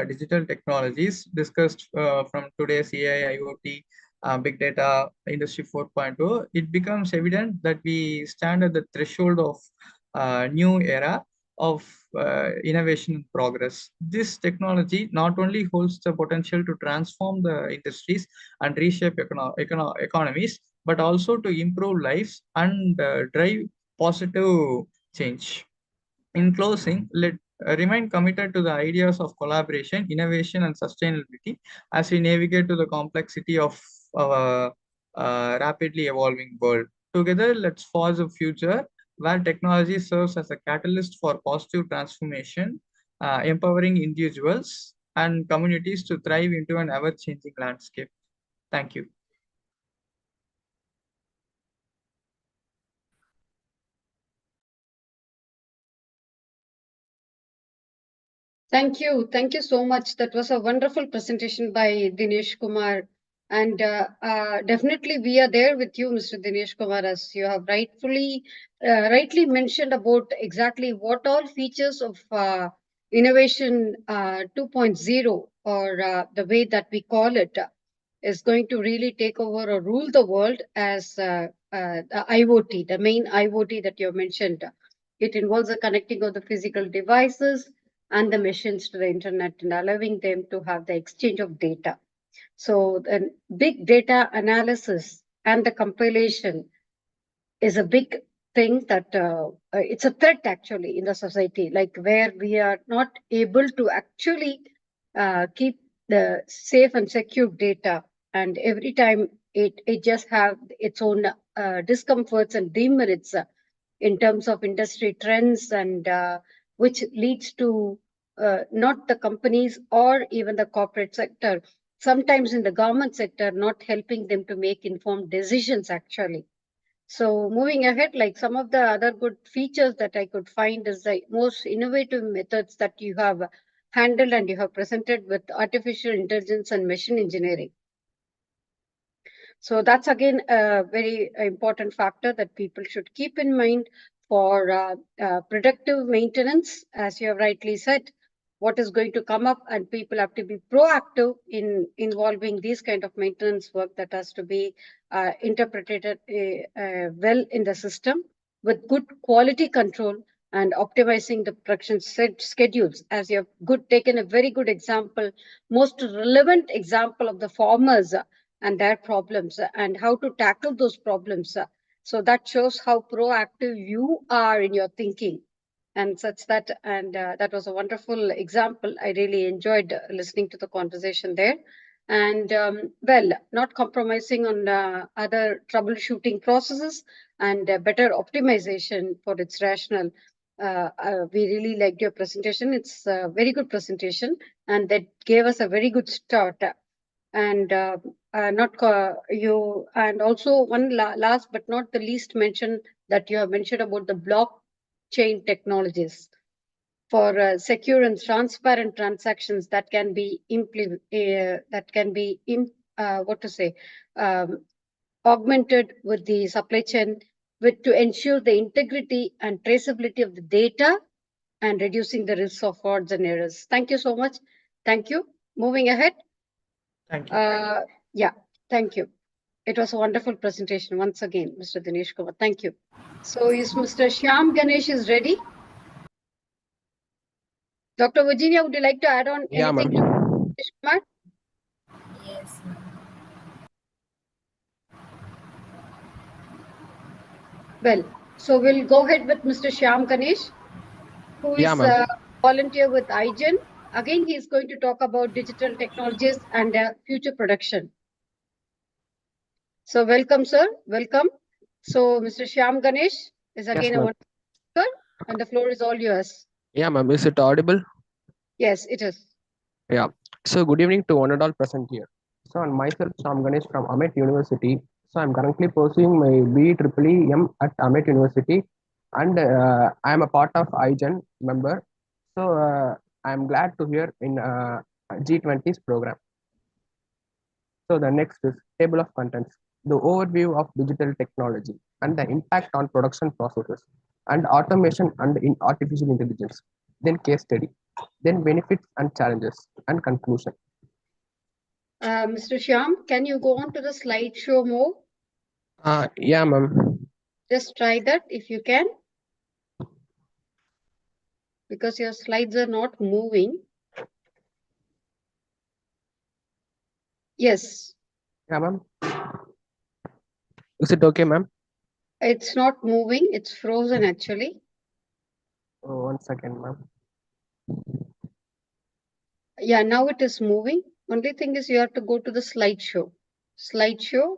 digital technologies discussed from today's AI, IoT, big data, industry 4.0, it becomes evident that we stand at the threshold of new era of innovation and progress. This technology not only holds the potential to transform the industries and reshape economies, but also to improve lives and drive positive change. In closing, let remain committed to the ideas of collaboration, innovation, and sustainability as we navigate to the complexity of our rapidly evolving world. Together, let's forge a future where technology serves as a catalyst for positive transformation, empowering individuals and communities to thrive into an ever-changing landscape. Thank you. Thank you. Thank you so much. That was a wonderful presentation by Dinesh Kumar. And definitely we are there with you, Mr. Dinesh Kumar, as you have rightly mentioned about exactly what all features of innovation 2.0 or the way that we call it is going to really take over or rule the world as the IoT, the main IoT that you mentioned. It involves the connecting of the physical devices and the machines to the internet and allowing them to have the exchange of data. So the big data analysis and the compilation is a big thing that it's a threat actually in the society, like where we are not able to actually keep the safe and secure data. And every time it just have its own discomforts and demerits in terms of industry trends and which leads to not the companies or even the corporate sector, sometimes in the government sector, not helping them to make informed decisions actually. So moving ahead, like some of the other good features that I could find is the most innovative methods that you have handled and you have presented with artificial intelligence and machine engineering. So that's again a very important factor that people should keep in mind for predictive maintenance, as you have rightly said. What is going to come up, and people have to be proactive in involving these kind of maintenance work that has to be interpreted well in the system with good quality control and optimizing the production schedules. As you have taken a very good example, most relevant example of the farmers and their problems and how to tackle those problems. So that shows how proactive you are in your thinking and such that, and that was a wonderful example. I really enjoyed listening to the conversation there. And well, not compromising on other troubleshooting processes and better optimization for its rationale. We really liked your presentation. It's a very good presentation, and that gave us a very good start. And you, and also one last but not the least mention that you have mentioned about the blockchain technologies for secure and transparent transactions that can be augmented with the supply chain to ensure the integrity and traceability of the data and reducing the risks of frauds and errors. Thank you so much. Thank you. Moving ahead. Thank you. Yeah, thank you. It was a wonderful presentation once again, Mr. Dinesh Kumar. Thank you. So is Mr. Shyam Ganesh is ready? Dr. Virginia, would you like to add on anything to Dinesh Kumar? Yes, ma'am. Well, so we'll go ahead with Mr. Shyam Ganesh, who is a volunteer with iGen. Again, he is going to talk about digital technologies and future production. So welcome, sir. Welcome. So Mr. Shyam Ganesh is again a wonderful speaker, and the floor is all yours. Yeah, ma'am. Is it audible? Yes, it is. Yeah. So good evening to one and all present here. So I'm myself, Sam Ganesh from Amet University. So I'm currently pursuing my BEEEM at Amet University, and I am a part of iGen member. So I'm glad to hear in G20's program. So the next is table of contents, the overview of digital technology and the impact on production processes and automation and in artificial intelligence. Then case study, then benefits and challenges, and conclusion. Mr. Shyam, can you go on to the slideshow more? Yeah, ma'am. Just try that if you can. Because your slides are not moving. Yes. Yeah, ma'am. Is it okay, ma'am? It's not moving. It's frozen actually. Oh, 1 second, ma'am. Yeah, now it is moving. Only thing is you have to go to the slideshow. Slideshow.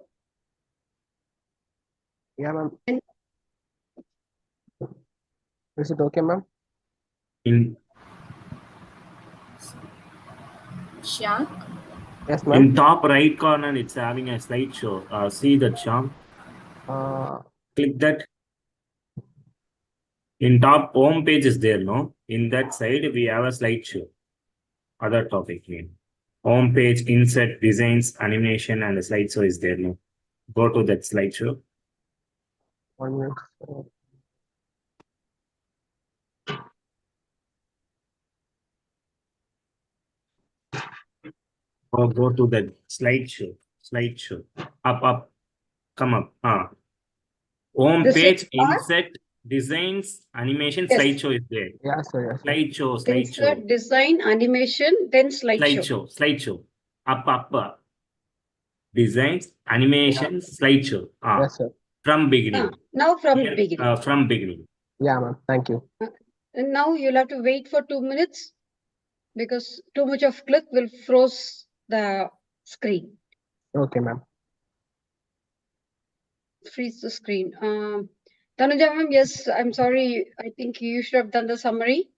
Yeah, ma'am. Is it okay, ma'am? Shyam? Yes, ma'am. In top right corner, it's having a slideshow. See that, Shyam? Click that. In top home page is there, no? In that side, we have a slideshow. Other topic name. Home page, insert, designs, animation, and the slideshow is there, no? Go to that slideshow. 1 minute. Go to that slideshow. Slideshow. Up. Come up. Home page, insert, designs, animation, slideshow is there. Yeah, sir. Yes, slideshow. Insert, design, animation, then slideshow. Slideshow. Up. Designs, animation, slideshow. Yes, sir. From beginning. Now from beginning. From beginning. Yeah, ma'am. Thank you. And now you'll have to wait for 2 minutes because too much of click will froze the screen. Okay, ma'am. Freeze the screen. Tanuja ma'am, yes, I'm sorry. I think you should have done the summary.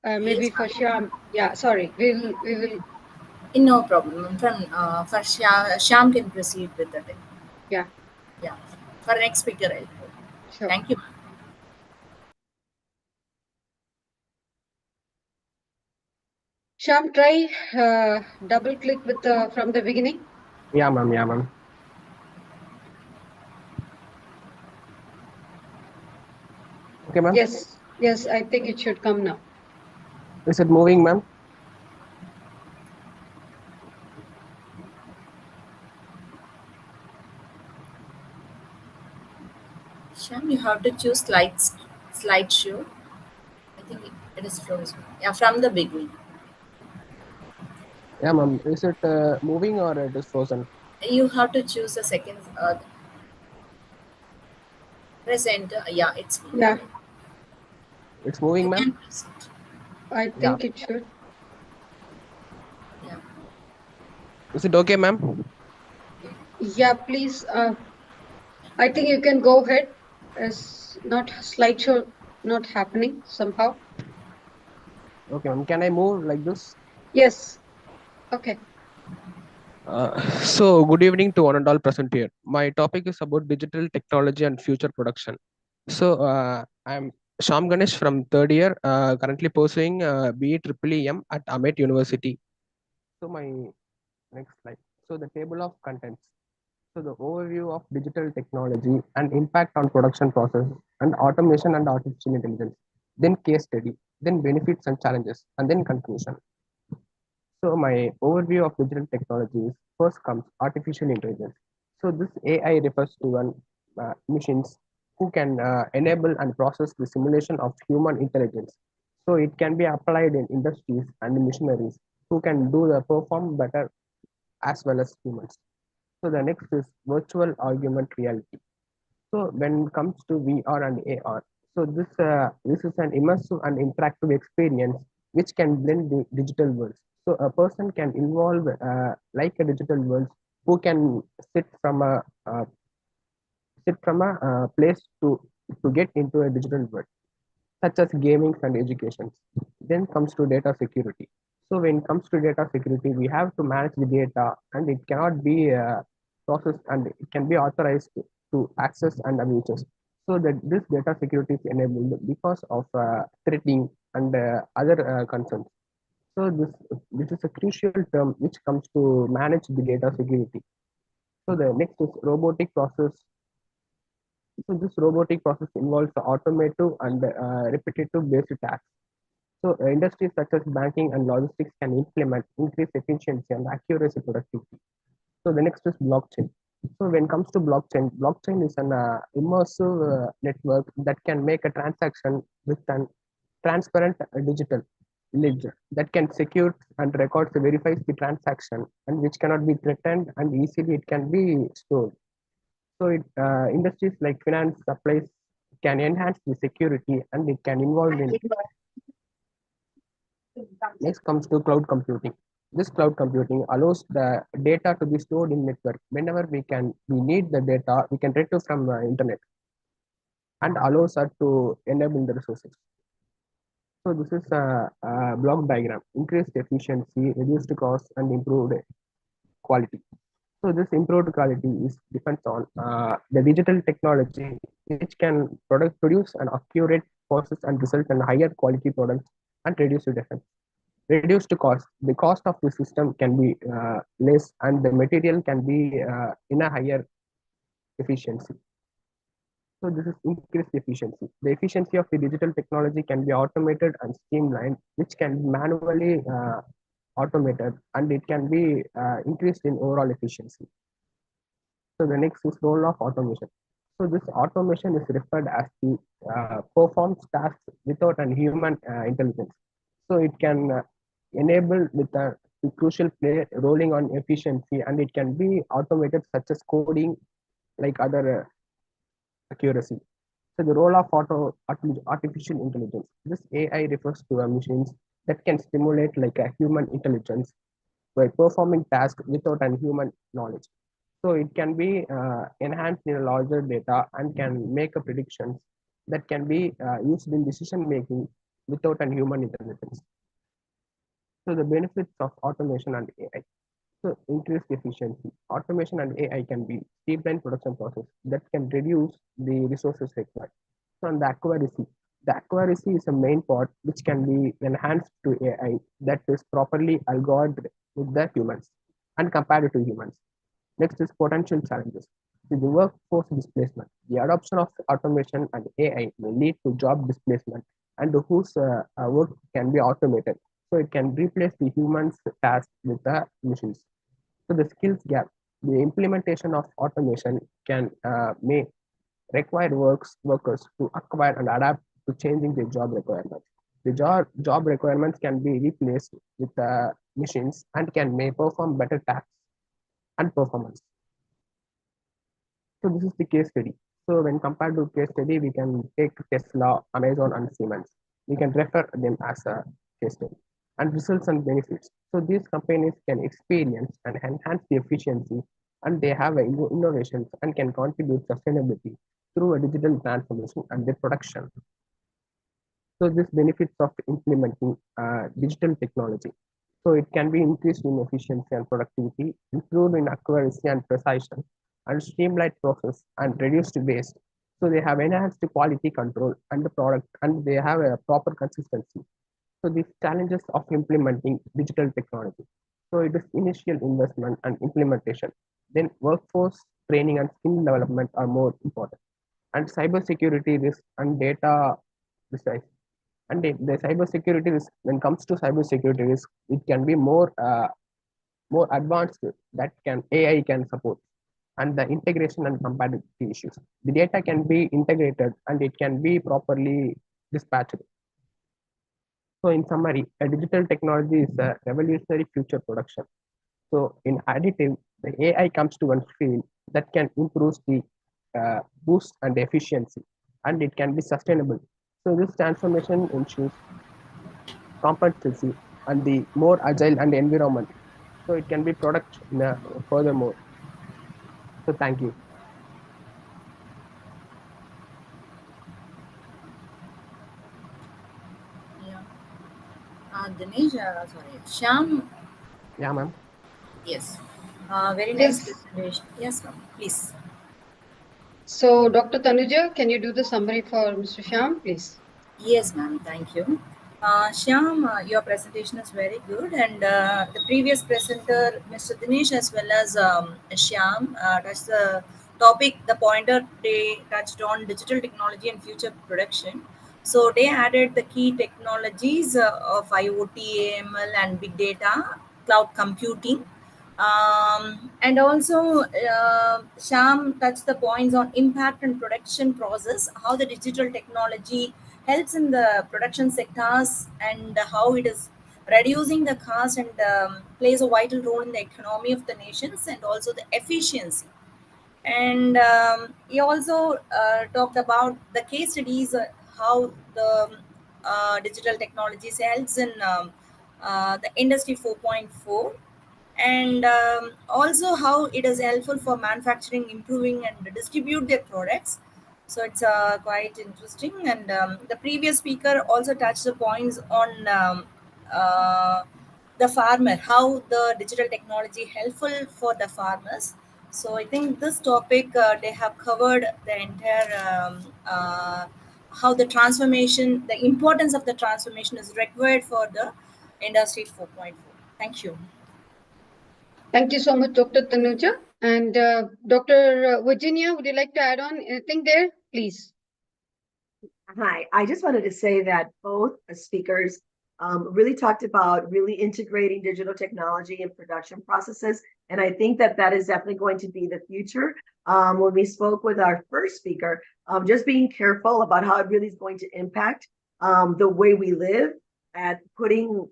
Maybe Yes, for Shyam. Yeah, sorry. We will. No problem. For Shyam can proceed with the thing. Yeah. Yeah. For next speaker, I'll go. Sure. Thank you. Shyam, try double click with from the beginning. Yeah, ma'am. Okay, ma'am. Yes, I think it should come now. Is it moving, ma'am? Shyam, you have to choose slideshow. I think it is frozen. Yeah, from the beginning. Yeah, ma'am. Is it moving or it is frozen? You have to choose the second. Press enter. Yeah, it's moving. Yeah. It's moving, You ma'am. can proceed. I think it should. Yeah. Is it okay, ma'am? Yeah, please. I think you can go ahead. It's not slideshow not happening somehow. Okay, ma'am. Can I move like this? Yes. Okay. So, good evening to one and all present here. My topic is about digital technology and future production. So, I'm Sham Ganesh from third year, currently pursuing BE at Amet University. So, my next slide. So, the table of contents. So, the overview of digital technology and impact on production process and automation and artificial intelligence. Then case study. Then benefits and challenges, and then conclusion. So my overview of digital technologies first comes artificial intelligence. So this AI refers to an machines who can enable and process the simulation of human intelligence. So it can be applied in industries and machineries who can do the perform better as well as humans. So the next is virtual augmented reality. So when it comes to VR and AR, so this is an immersive and interactive experience which can blend the digital worlds. So a person can involve like a digital world who can sit from a place to get into a digital world, such as gaming and education. Then comes to data security. So when it comes to data security, we have to manage the data, and it cannot be processed, and it can be authorized to access and abuses. So that this data security is enabled because of threatening and other concerns. So this is a crucial term which comes to manage the data security. So the next is robotic process. So this robotic process involves the automative and repetitive based tasks. So industries such as banking and logistics can implement increased efficiency and accuracy productivity. So the next is blockchain. So when it comes to blockchain, blockchain is an immersive network that can make a transaction with an transparent digital ledger that can secure and records verifies the transaction and which cannot be threatened and easily it can be stored. So industries like finance supplies can enhance the security and it can involve in. Next comes to cloud computing. This cloud computing allows the data to be stored in network. Whenever we need the data, we can retrieve from the internet and allows us to enable the resources. So this is a block diagram, increased efficiency, reduced cost, and improved quality. So this improved quality is depends on the digital technology, which can produce an accurate process and result in higher quality products and reduce the defects. Reduced cost. The cost of the system can be less, and the material can be in a higher efficiency. So this is increased efficiency. The efficiency of the digital technology can be automated and streamlined, which can be manually automated, and it can be increased in overall efficiency. So the next is role of automation. So this automation is referred as the performs tasks without a human intelligence. So it can enable with a crucial play rolling on efficiency, and it can be automated such as coding like other accuracy. So the role of artificial intelligence. This AI refers to a machines that can stimulate like a human intelligence by performing tasks without a human knowledge. So it can be enhanced in a larger data and can make a predictions that can be used in decision making without a human intelligence. So the benefits of automation and AI. So increased efficiency. Automation and AI can be streamlined production process that can reduce the resources required. So on the accuracy is a main part which can be enhanced to AI that is properly algorithmed with the humans and compared to humans. Next is potential challenges. The workforce displacement. The adoption of automation and AI may lead to job displacement and whose work can be automated. So it can replace the humans' task with the machines. So the skills gap. The implementation of automation may require workers to acquire and adapt to changing their job requirements. The job requirements can be replaced with machines and may perform better tasks and performance. So this is the case study. So when compared to case study, we can take Tesla, Amazon, and Siemens. We can refer them as a case study. And results and benefits. So these companies can experience and enhance the efficiency, and they have innovations and can contribute sustainability through a digital transformation and their production. So this benefits of implementing digital technology. So it can be increased in efficiency and productivity, improved in accuracy and precision, and streamlined process and reduced waste. So they have enhanced quality control and the product, and they have a proper consistency. So these challenges of implementing digital technology. So it is initial investment and implementation. Then workforce training and skill development are more important. And cybersecurity risk and data precise. And the cybersecurity risk, when it comes to cybersecurity risk, it can be more advanced that can AI can support, and the integration and compatibility issues. The data can be integrated and it can be properly dispatched. So in summary, a digital technology is a revolutionary future production. So in additive, the AI comes to one field that can improve the boost and efficiency, and it can be sustainable. So this transformation ensures competency and the more agile and environment. So it can be product furthermore. So thank you. Yeah. Dinesh, sorry, Shyam. Yeah, ma'am. Yes. Very nice Yes. presentation. Yes, ma'am. Please. So, Dr. Tanuja, can you do the summary for Mr. Shyam, please? Yes, ma'am. Thank you. Shyam, your presentation is very good, and the previous presenter, Mr. Dinesh, as well as Shyam, touched the topic. The pointer they touched on digital technology and future production. So they added the key technologies of IoT, AML, and big data, cloud computing. And also, Sham touched the points on impact and production process, how the digital technology helps in the production sectors, and how it is reducing the cost and plays a vital role in the economy of the nations, and also the efficiency. And he also talked about the case studies, how the digital technologies helps in the industry 4.4, and also how it is helpful for manufacturing, improving and distribute their products. So it's quite interesting. And the previous speaker also touched the points on uh, the farmer, how the digital technology helpful for the farmers. So I think this topic they have covered the entire how the transformation, the importance of the transformation is required for the industry 4.4. Thank you. Thank you so much, Dr. Tanuja. And Dr. Virginia, would you like to add on anything there, please? Hi, I just wanted to say that both speakers really talked about really integrating digital technology in production processes. And I think that that is definitely going to be the future. When we spoke with our first speaker, just being careful about how it really is going to impact the way we live, at putting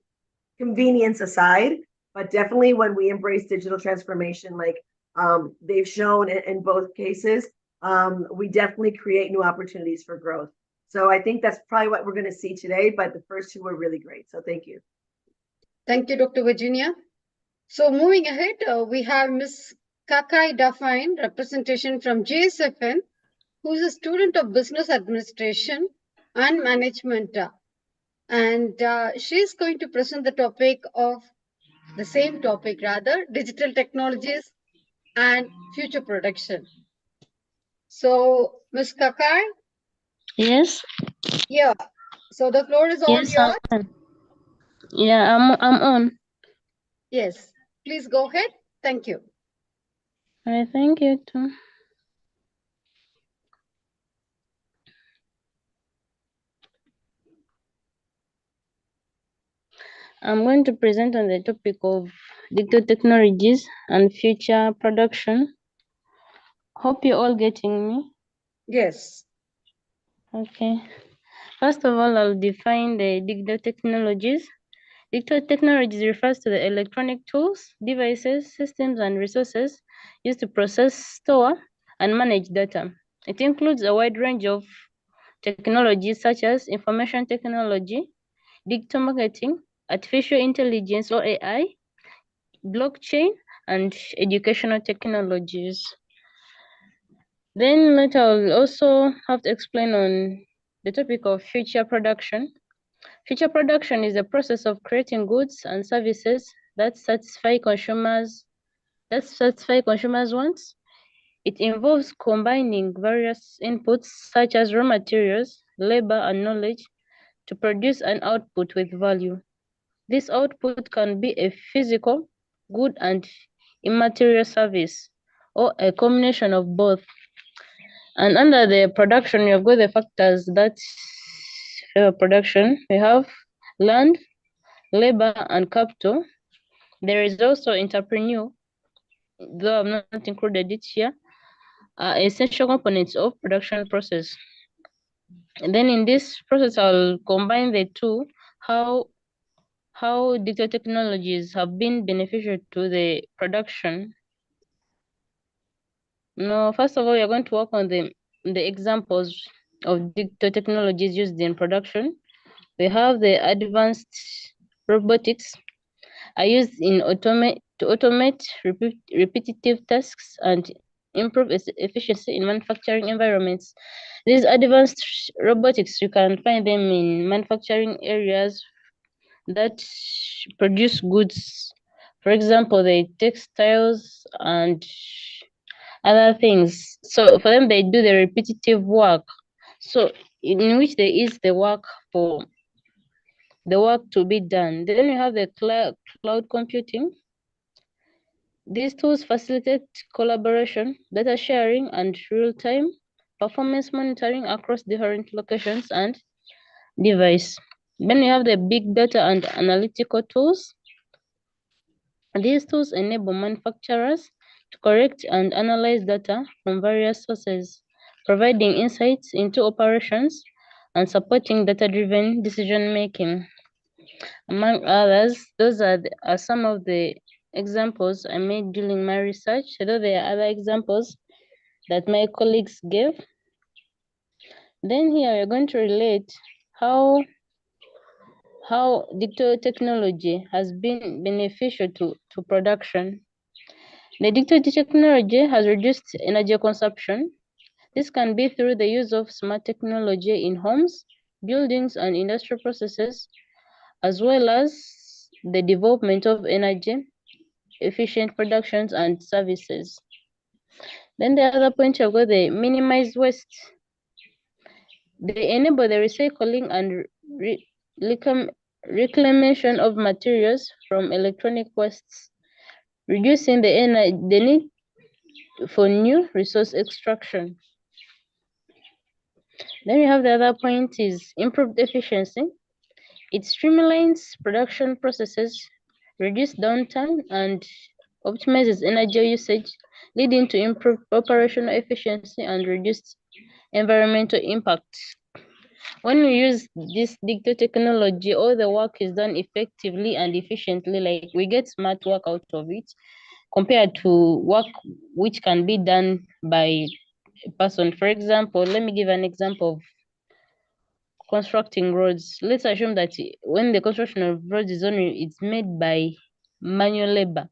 convenience aside, but definitely when we embrace digital transformation, like they've shown in both cases, we definitely create new opportunities for growth. So I think that's probably what we're going to see today, but the first two were really great. So thank you. Thank you, Dr. Virginia. So moving ahead, we have Ms. Kakai Dafine, representation from JSFN, who is a student of Business Administration and Management. And she is going to present the topic of the same topic, rather, digital technologies and future production. So, Ms. Kakai? Yes. Yeah. So the floor is all Yes, yours. I'm on. Yeah, I'm on. Yes. Please go ahead. Thank you. All right, thank you too. I'm going to present on the topic of digital technologies and future production. Hope you're all getting me. Yes. Okay. First of all, I'll define the digital technologies. Digital technologies refers to the electronic tools, devices, systems, and resources used to process, store, and manage data. It includes a wide range of technologies such as information technology, digital marketing, artificial intelligence or AI, blockchain, and educational technologies. Then later I'll also have to explain on the topic of future production. Future production is the process of creating goods and services that satisfy consumers' wants. It involves combining various inputs such as raw materials, labor, and knowledge to produce an output with value. This output can be a physical good and immaterial service, or a combination of both. And under the production, we have got the factors that favor production. We have land, labor, and capital. There is also entrepreneur, though I've not included it here, are essential components of production process. And then in this process, I'll combine the two, how digital technologies have been beneficial to the production. Now, first of all, we are going to work on the examples of digital technologies used in production. We have the advanced robotics are used in to automate repetitive tasks and improve efficiency in manufacturing environments. These advanced robotics, you can find them in manufacturing areas that produce goods. For example, the textiles and other things. So for them, they do the repetitive work. So in which there is the work for the work to be done. Then you have the cloud computing. These tools facilitate collaboration, data sharing, and real-time performance monitoring across different locations and device. Then you have the big data and analytical tools. These tools enable manufacturers to collect and analyze data from various sources, providing insights into operations and supporting data-driven decision-making. Among others, those are some of the examples I made during my research, although there are other examples that my colleagues gave. Then here we're going to relate how digital technology has been beneficial to production. The digital technology has reduced energy consumption. This can be through the use of smart technology in homes, buildings, and industrial processes, as well as the development of energy efficient productions and services. Then the other point I've got the minimize waste. They enable the recycling and reclamation of materials from electronic wastes, reducing the need for new resource extraction. Then we have the other point is improved efficiency. It streamlines production processes, reduces downtime, and optimizes energy usage, leading to improved operational efficiency and reduced environmental impact. When we use this digital technology, all the work is done effectively and efficiently, like we get smart work out of it, compared to work which can be done by a person. For example, let me give an example of constructing roads. Let's assume that when the construction of roads is only it's made by manual labor,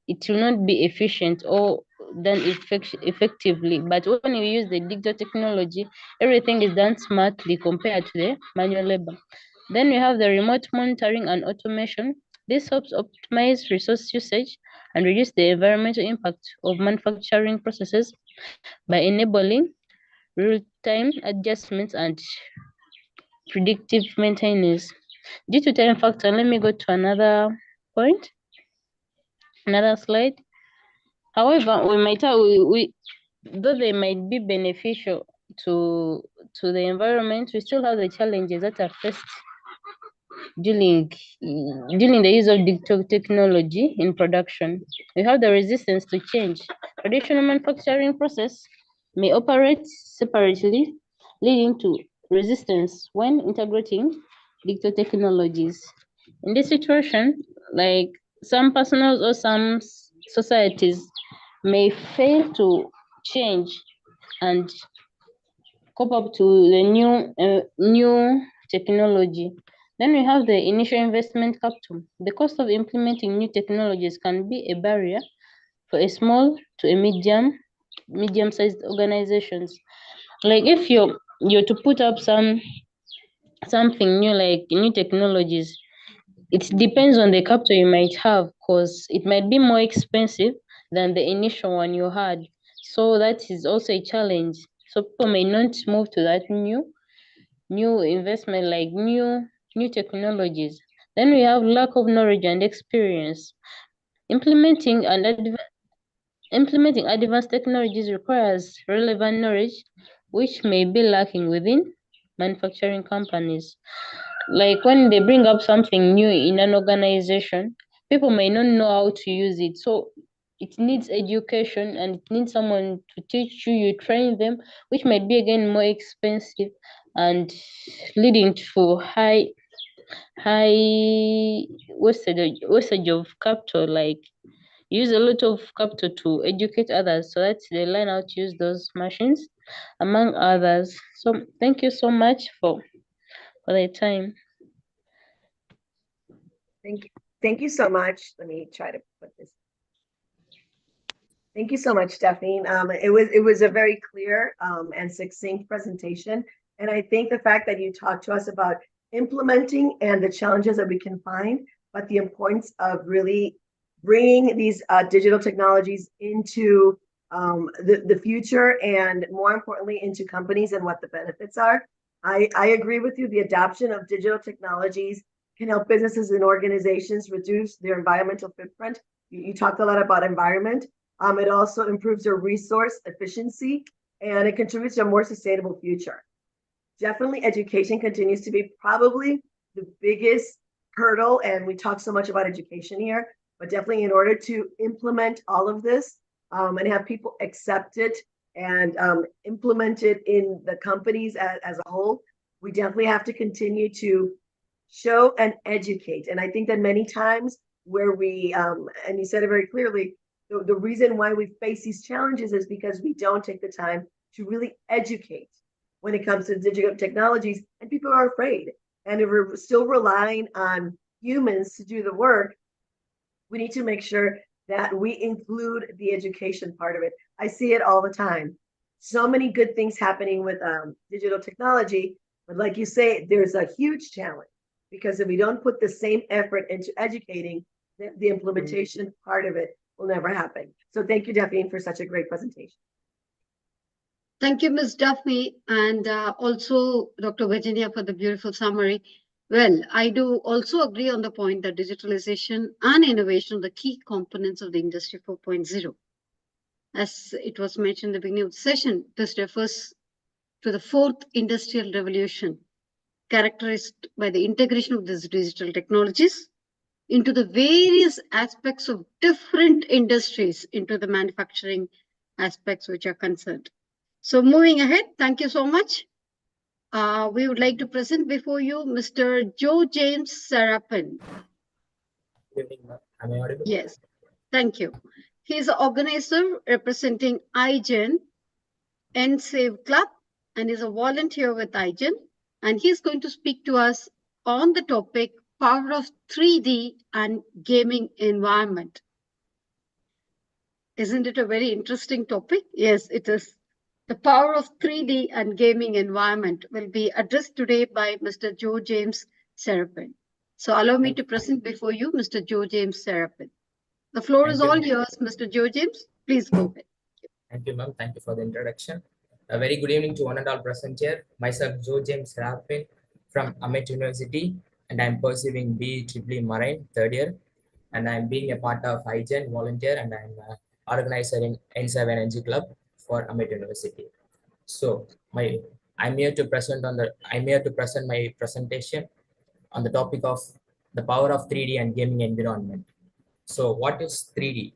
it will not be efficient or done effectively. But when you use the digital technology, everything is done smartly compared to the manual labor. Then we have the remote monitoring and automation. This helps optimize resource usage and reduce the environmental impact of manufacturing processes by enabling real-time adjustments and predictive maintenance. Due to time factor, let me go to another point, another slide. However, though they might be beneficial to the environment, we still have the challenges that are faced during the use of digital technology in production. We have the resistance to change. Traditional manufacturing process may operate separately, leading to resistance when integrating digital technologies. In this situation, like some personals or some societies may fail to change and cope up to the new technology. Then we have the initial investment capital. The cost of implementing new technologies can be a barrier for a small to a medium-sized organizations. Like if you're to put up something new, like new technologies, it depends on the capital you might have, because it might be more expensive than the initial one you had. So that is also a challenge. So people may not move to that new investment, like new technologies. Then we have lack of knowledge and experience. Implementing advanced technologies requires relevant knowledge, which may be lacking within manufacturing companies. Like when they bring up something new in an organization, people may not know how to use it. So it needs education, and it needs someone to teach you, you train them, which might be again more expensive and leading to high wastage of capital. Like use a lot of capital to educate others so that they learn how to use those machines, among others. So thank you so much for the time. Thank you so much. Let me try to put this. Thank you so much, Stephanie. It was a very clear and succinct presentation. And I think the fact that you talked to us about implementing and the challenges that we can find, but the importance of really bringing these digital technologies into the future, and more importantly, into companies and what the benefits are. I agree with you. The adoption of digital technologies can help businesses and organizations reduce their environmental footprint. You talked a lot about environment. It also improves their resource efficiency, and it contributes to a more sustainable future. Definitely, education continues to be probably the biggest hurdle, and we talk so much about education here, but definitely in order to implement all of this and have people accept it and implement it in the companies as a whole, we definitely have to continue to show and educate. And I think that many times where we, and you said it very clearly, the reason why we face these challenges is because we don't take the time to really educate when it comes to digital technologies, and people are afraid. And if we're still relying on humans to do the work, we need to make sure that we include the education part of it. I see it all the time. So many good things happening with digital technology, but like you say, there's a huge challenge, because if we don't put the same effort into educating, the implementation part of it will never happen. So thank you, Daphne, for such a great presentation. Thank you, Ms. Duffy, and also Dr. Virginia for the beautiful summary. Well, I do also agree on the point that digitalization and innovation are the key components of the Industry 4.0. As it was mentioned in the beginning of the session, this refers to the fourth industrial revolution, characterized by the integration of these digital technologies into the various aspects of different industries, into the manufacturing aspects which are concerned. So moving ahead, thank you so much. We would like to present before you Mr. Joe James Serapin. Good evening, ma'am. Am I audible? Yes, thank you. He is an organizer representing iGen NSAVE Club, and is a volunteer with iGen. And he's going to speak to us on the topic power of 3D and gaming environment. Isn't it a very interesting topic? Yes, it is. The power of 3D and gaming environment will be addressed today by Mr. Joe James Serapin. So allow me to present before you Mr. Joe James Serapin. The floor is all yours, Mr. Joe James. Please go ahead. Thank you, ma'am. Thank you for the introduction. A very good evening to one and all present here. Myself, Joe James Serapin from Amit University, and I'm pursuing BEEE Marine third year. And I'm being a part of iGen volunteer, and I'm an organizer in N7 Energy Club for Amit University. So I'm here to present my presentation on the topic of the power of 3D and gaming environment. So what is 3D?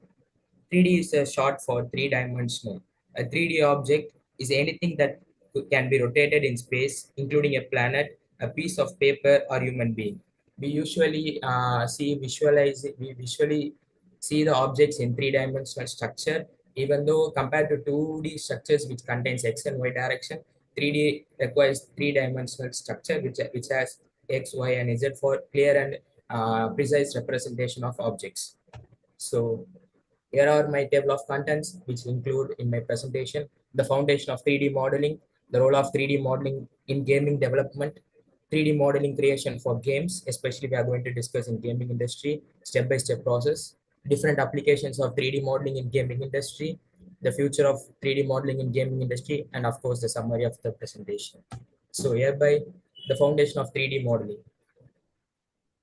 3D is a short for three-dimensional. A 3D object is anything that can be rotated in space, including a planet, a piece of paper, or human being. We usually visually see the objects in three-dimensional structure, even though compared to 2D structures which contains X and Y direction, 3D requires three-dimensional structure which has X, Y, and Z for clear and precise representation of objects. So here are my table of contents, which include in my presentation the foundation of 3D modeling, the role of 3D modeling in gaming development, 3D modeling creation for games, especially we are going to discuss in gaming industry, step-by-step process, different applications of 3D modeling in gaming industry, the future of 3D modeling in gaming industry, and of course the summary of the presentation. So hereby the foundation of 3D modeling.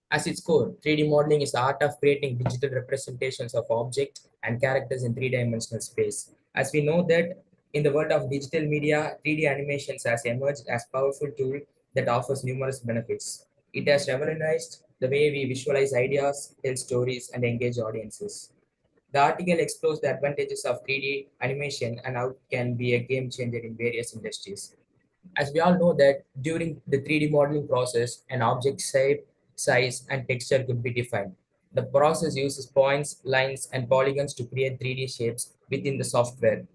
As its core, 3D modeling is the art of creating digital representations of objects and characters in three-dimensional space. As we know that in the world of digital media, 3D animations has emerged as a powerful tool that offers numerous benefits. It has revolutionized the way we visualize ideas, tell stories, and engage audiences. The article explores the advantages of 3D animation and how it can be a game changer in various industries. As we all know that during the 3D modeling process, an object shape, size, and texture could be defined. The process uses points, lines, and polygons to create 3D shapes within the software.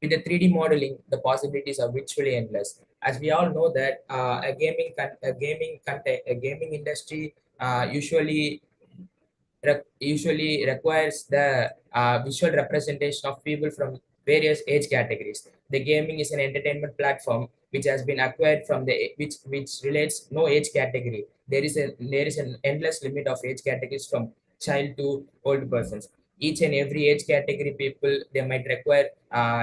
With the 3D modeling, the possibilities are virtually endless. As we all know that a gaming industry usually requires the visual representation of people from various age categories. The gaming is an entertainment platform which has been acquired from the which relates no age category. There is an endless limit of age categories from child to old persons. Each and every age category people they might require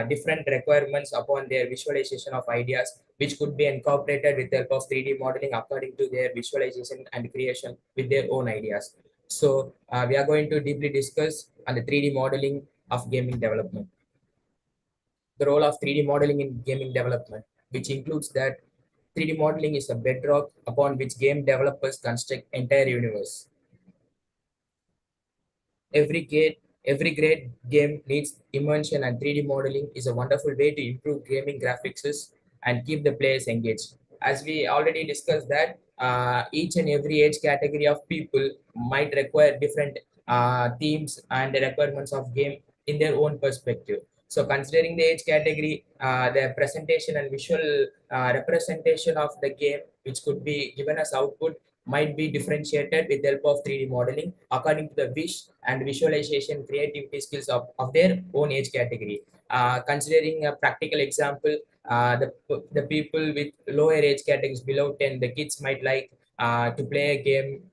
different requirements upon their visualization of ideas, which could be incorporated with the help of 3D modeling according to their visualization and creation with their own ideas. So we are going to deeply discuss on the 3D modeling of gaming development. The role of 3D modeling in gaming development, which includes that 3D modeling is a bedrock upon which game developers construct entire universe. Every great game needs immersion, and 3D modeling is a wonderful way to improve gaming graphics and keep the players engaged. As we already discussed that each and every age category of people might require different themes and the requirements of game in their own perspective. So considering the age category, the presentation and visual representation of the game, which could be given as output, might be differentiated with the help of 3D modeling according to the wish and visualization creativity skills of their own age category. Considering a practical example, the people with lower age categories below 10, the kids might like to play a game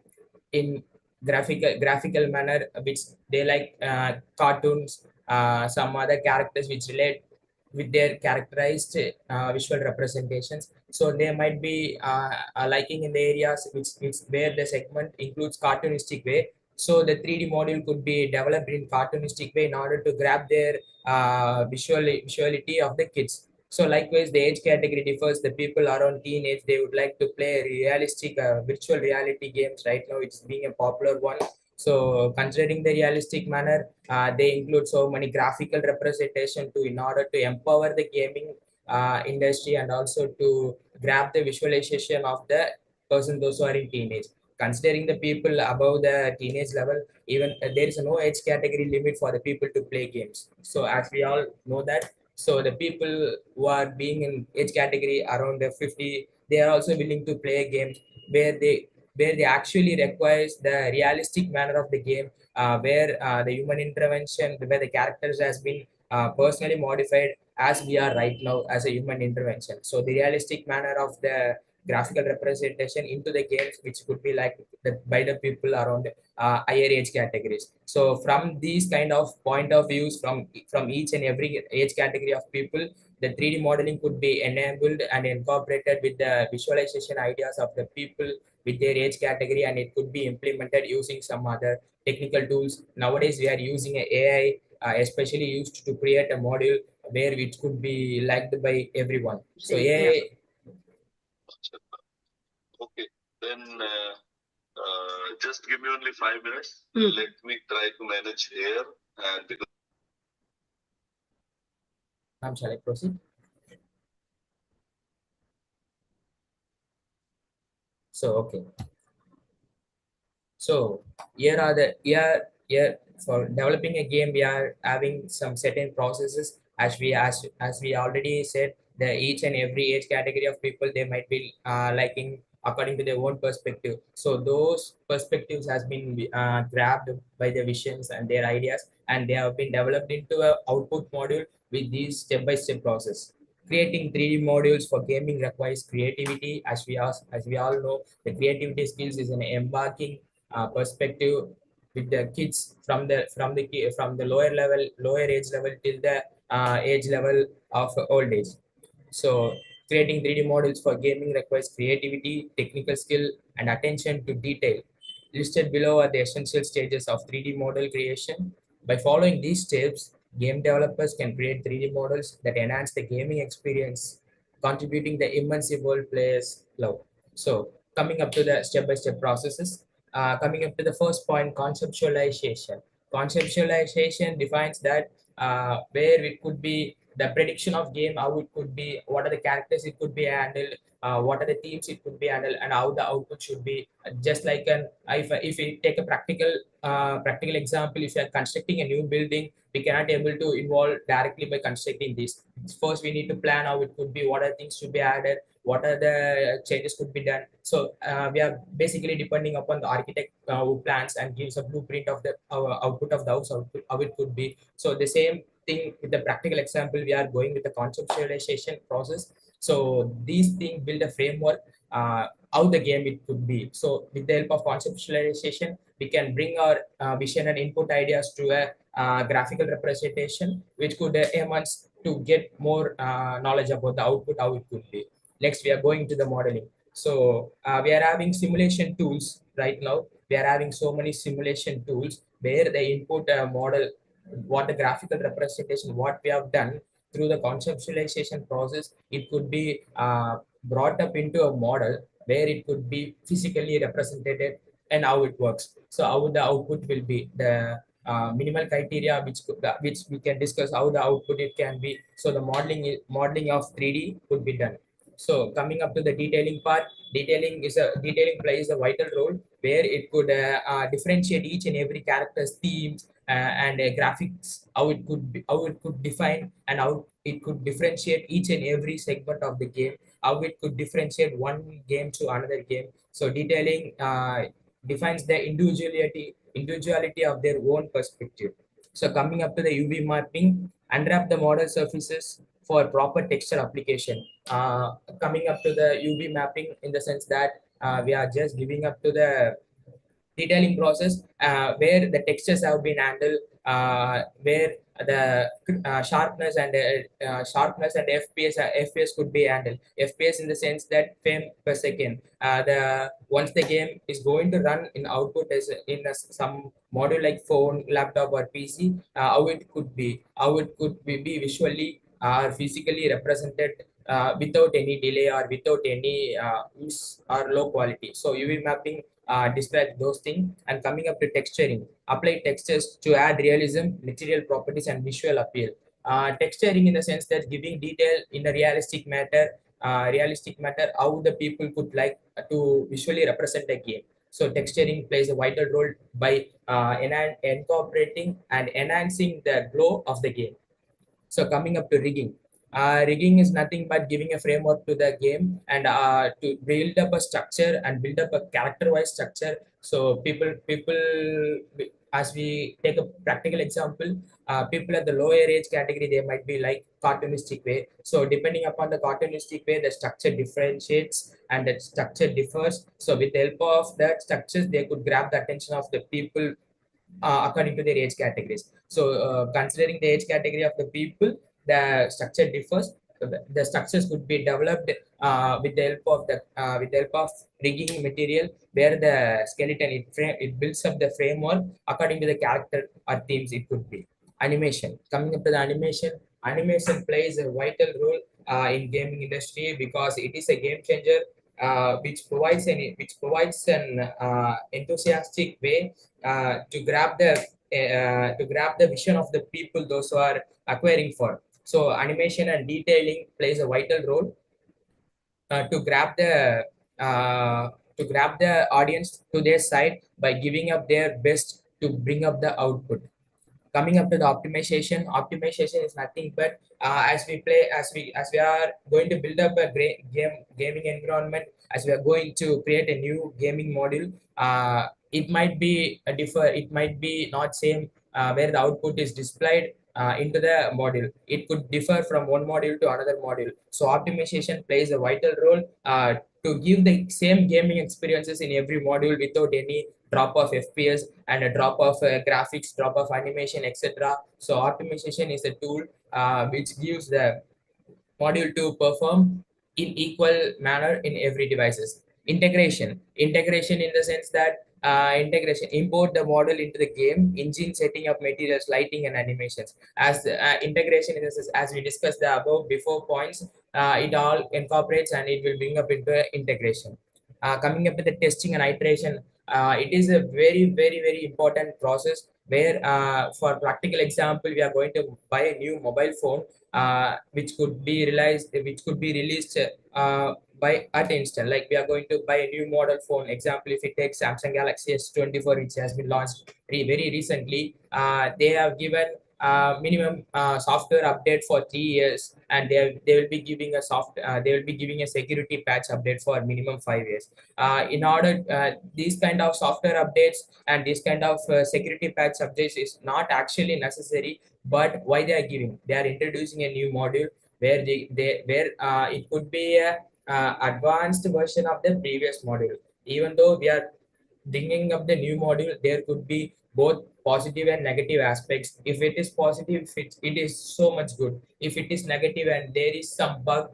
in graphical manner, which they like cartoons, some other characters which relate with their characterized visual representations. So they might be liking in the areas which where the segment includes cartoonistic way. So the 3D module could be developed in cartoonistic way in order to grab their visuality of the kids. So likewise, the age category differs. The people around teenage, they would like to play realistic virtual reality games. Right now, it's being a popular one. So considering the realistic manner, they include so many graphical representation to in order to empower the gaming industry and also to grab the visualization of the person those who are in teenage. Considering the people above the teenage level, even there is no age category limit for the people to play games. So as we all know that, so the people who are being in age category around the 50, they are also willing to play games where they actually requires the realistic manner of the game, where the human intervention, where the characters has been personally modified as we are right now as a human intervention. So the realistic manner of the graphical representation into the games, which could be like by the people around higher age categories. So from these kind of point of views from each and every age category of people, the 3D modeling could be enabled and incorporated with the visualization ideas of the people with their age category, and it could be implemented using some other technical tools. Nowadays, we are using a AI, especially used to create a module where it could be liked by everyone. So AI. Okay, then just give me only 5 minutes. Let me try to manage here, and because Shall I proceed? So okay. So here for developing a game, we are having some certain processes. As we already said, the each and every age category of people, they might be liking according to their own perspective. So those perspectives has been grabbed by the visions and their ideas, and they have been developed into a output module with these step-by-step process. Creating 3D modules for gaming requires creativity. As we all know, the creativity skills is an embarking perspective with the kids from the lower age level till the age level of old age. So creating 3D models for gaming requires creativity, technical skill, and attention to detail. Listed below are the essential stages of 3D model creation. By following these steps, game developers can create 3D models that enhance the gaming experience, contributing the immersive world players love. So coming up to the step-by-step processes, coming up to the first point, conceptualization. Conceptualization defines that where it could be the prediction of game, how it could be, what are the characters it could be handled, what are the themes it could be handled, and how the output should be. Just like an if we take a practical example, if you are constructing a new building, we cannot able to involve directly by constructing this. First, we need to plan how it could be, what are things to be added, what are the changes could be done. So we are basically depending upon the architect who plans and gives a blueprint of the output of the house, how it could be. So the same thing with the practical example, we are going with the conceptualization process. So these things build a framework how the game it could be. So with the help of conceptualization, we can bring our vision and input ideas to a graphical representation, which could aim us to get more knowledge about the output, how it could be. Next, we are going to the modeling. So we are having simulation tools right now. We are having so many simulation tools where the input model, what the graphical representation, what we have done through the conceptualization process, it could be brought up into a model where it could be physically represented and how it works. So how the output will be, the minimal criteria which we can discuss how the output it can be. So the modeling of 3D could be done. So coming up to the detailing part, detailing plays a vital role where it could differentiate each and every character's themes and graphics, how it could define and how it could differentiate each and every segment of the game, how it could differentiate one game to another game. So detailing defines the individuality of their own perspective. So coming up to the UV mapping, unwrap the model surfaces for proper texture application. Coming up to the UV mapping in the sense that we are just giving up to the detailing process where the textures have been handled, where the sharpness and FPS could be handled. FPS in the sense that frame per second. The once the game is going to run in output as in some module like phone, laptop, or PC, how it could be visually or physically represented without any delay or without any miss or low quality. So UV mapping describe those things. And coming up to texturing, apply textures to add realism, material properties, and visual appeal. Texturing in the sense that giving detail in a realistic matter how the people could like to visually represent a game. So texturing plays a vital role by incorporating and enhancing the glow of the game. So coming up to rigging. Rigging is nothing but giving a framework to the game and to build up a structure and build up a character-wise structure. So as we take a practical example, people at the lower age category, they might be like cartoonistic way. So depending upon the cartoonistic way, the structure differentiates and the structure differs. So with the help of that structures, they could grab the attention of the people according to their age categories. So, considering the age category of the people, the structure differs. The structures could be developed with the help of rigging material, where the skeleton it builds up the framework according to the character or themes. It could be animation. Coming up to the animation plays a vital role in gaming industry because it is a game changer which provides an enthusiastic way to grab the vision of the people those who are acquiring for. So animation and detailing plays a vital role to grab the audience to their side by giving up their best to bring up the output. Coming up to the optimization is nothing but as we are going to build up a great gaming environment, as we are going to create a new gaming module. It might be a differ. It might be not same where the output is displayed into the module. It could differ from one module to another module. So optimization plays a vital role to give the same gaming experiences in every module without any drop of FPS and a drop of graphics, drop of animation, etc. So optimization is a tool which gives the module to perform in equal manner in every devices. Integration in the sense that integration import the model into the game engine, setting up materials, lighting, and animations. As integration in the sense, as we discussed the above before points, it all incorporates and it will bring up into integration. Coming up with the testing and iteration, it is a very important process where for practical example, we are going to buy a new mobile phone which could be released by at instant. Like we are going to buy a new model phone. Example, if it takes Samsung Galaxy S24, which has been launched very recently, they have given minimum software update for 3 years, and they will be giving a they will be giving a security patch update for minimum 5 years. In order these kind of software updates and this kind of security patch updates is not actually necessary, but why they are giving, they are introducing a new module where it could be a advanced version of the previous module. Even though we are bringing up the new module, there could be both positive and negative aspects. If it is positive, it is so much good. If it is negative and there is some bug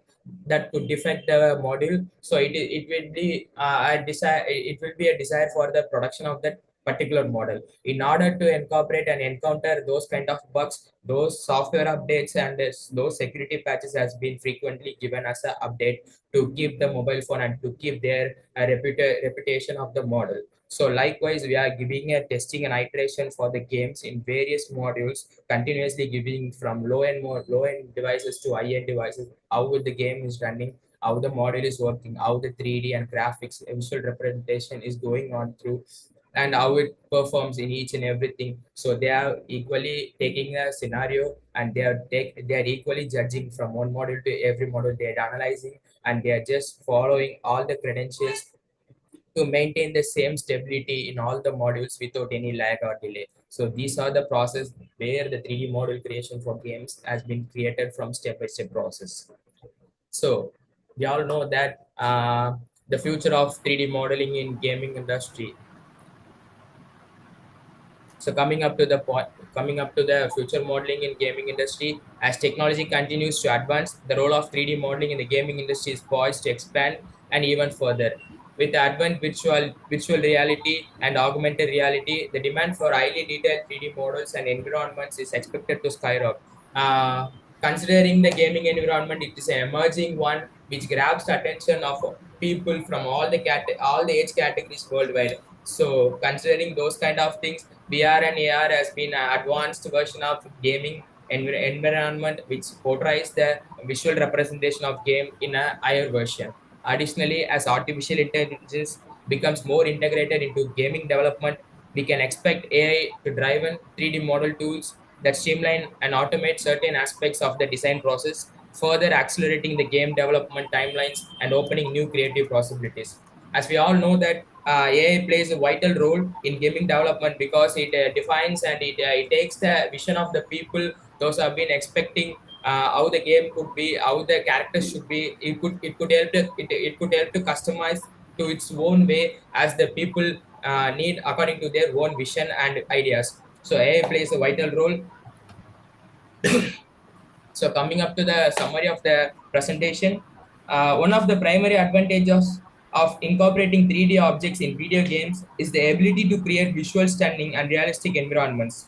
that could defect the module, so it will be a desire, it will be a desire for the production of that particular model. In order to incorporate and encounter those kind of bugs, those software updates and those security patches has been frequently given as an update to keep the mobile phone and to keep their reputation of the model. So likewise, we are giving a testing and iteration for the games in various modules, continuously giving from low end devices to high end devices, how the game is running, how the model is working, how the 3D and graphics visual representation is going on through, and how it performs in each and everything. So they are equally taking a scenario and they are equally judging from one model to every model. They are analyzing and they are just following all the credentials to maintain the same stability in all the modules without any lag or delay. So these are the process where the 3D model creation for games has been created from step-by-step process. So we all know that the future of 3D modeling in gaming industry. So coming up to the future modeling in gaming industry, as technology continues to advance, the role of 3D modeling in the gaming industry is poised to expand and even further. With the advent virtual reality and augmented reality, the demand for highly detailed 3D models and environments is expected to skyrocket. Uh, Considering the gaming environment, it is an emerging one which grabs the attention of people from all the age categories worldwide. So considering those kind of things, VR and AR has been an advanced version of gaming environment which portrays the visual representation of game in a higher version. Additionally, as artificial intelligence becomes more integrated into gaming development, we can expect AI to drive in 3D model tools that streamline and automate certain aspects of the design process, further accelerating the game development timelines and opening new creative possibilities. As we all know that AI plays a vital role in gaming development because it defines and it takes the vision of the people. Those have been expecting how the game could be, how the characters should be. It could help to customize to its own way as the people need according to their own vision and ideas. So AI plays a vital role. So coming up to the summary of the presentation, one of the primary advantages of incorporating 3D objects in video games is the ability to create visual stunning and realistic environments.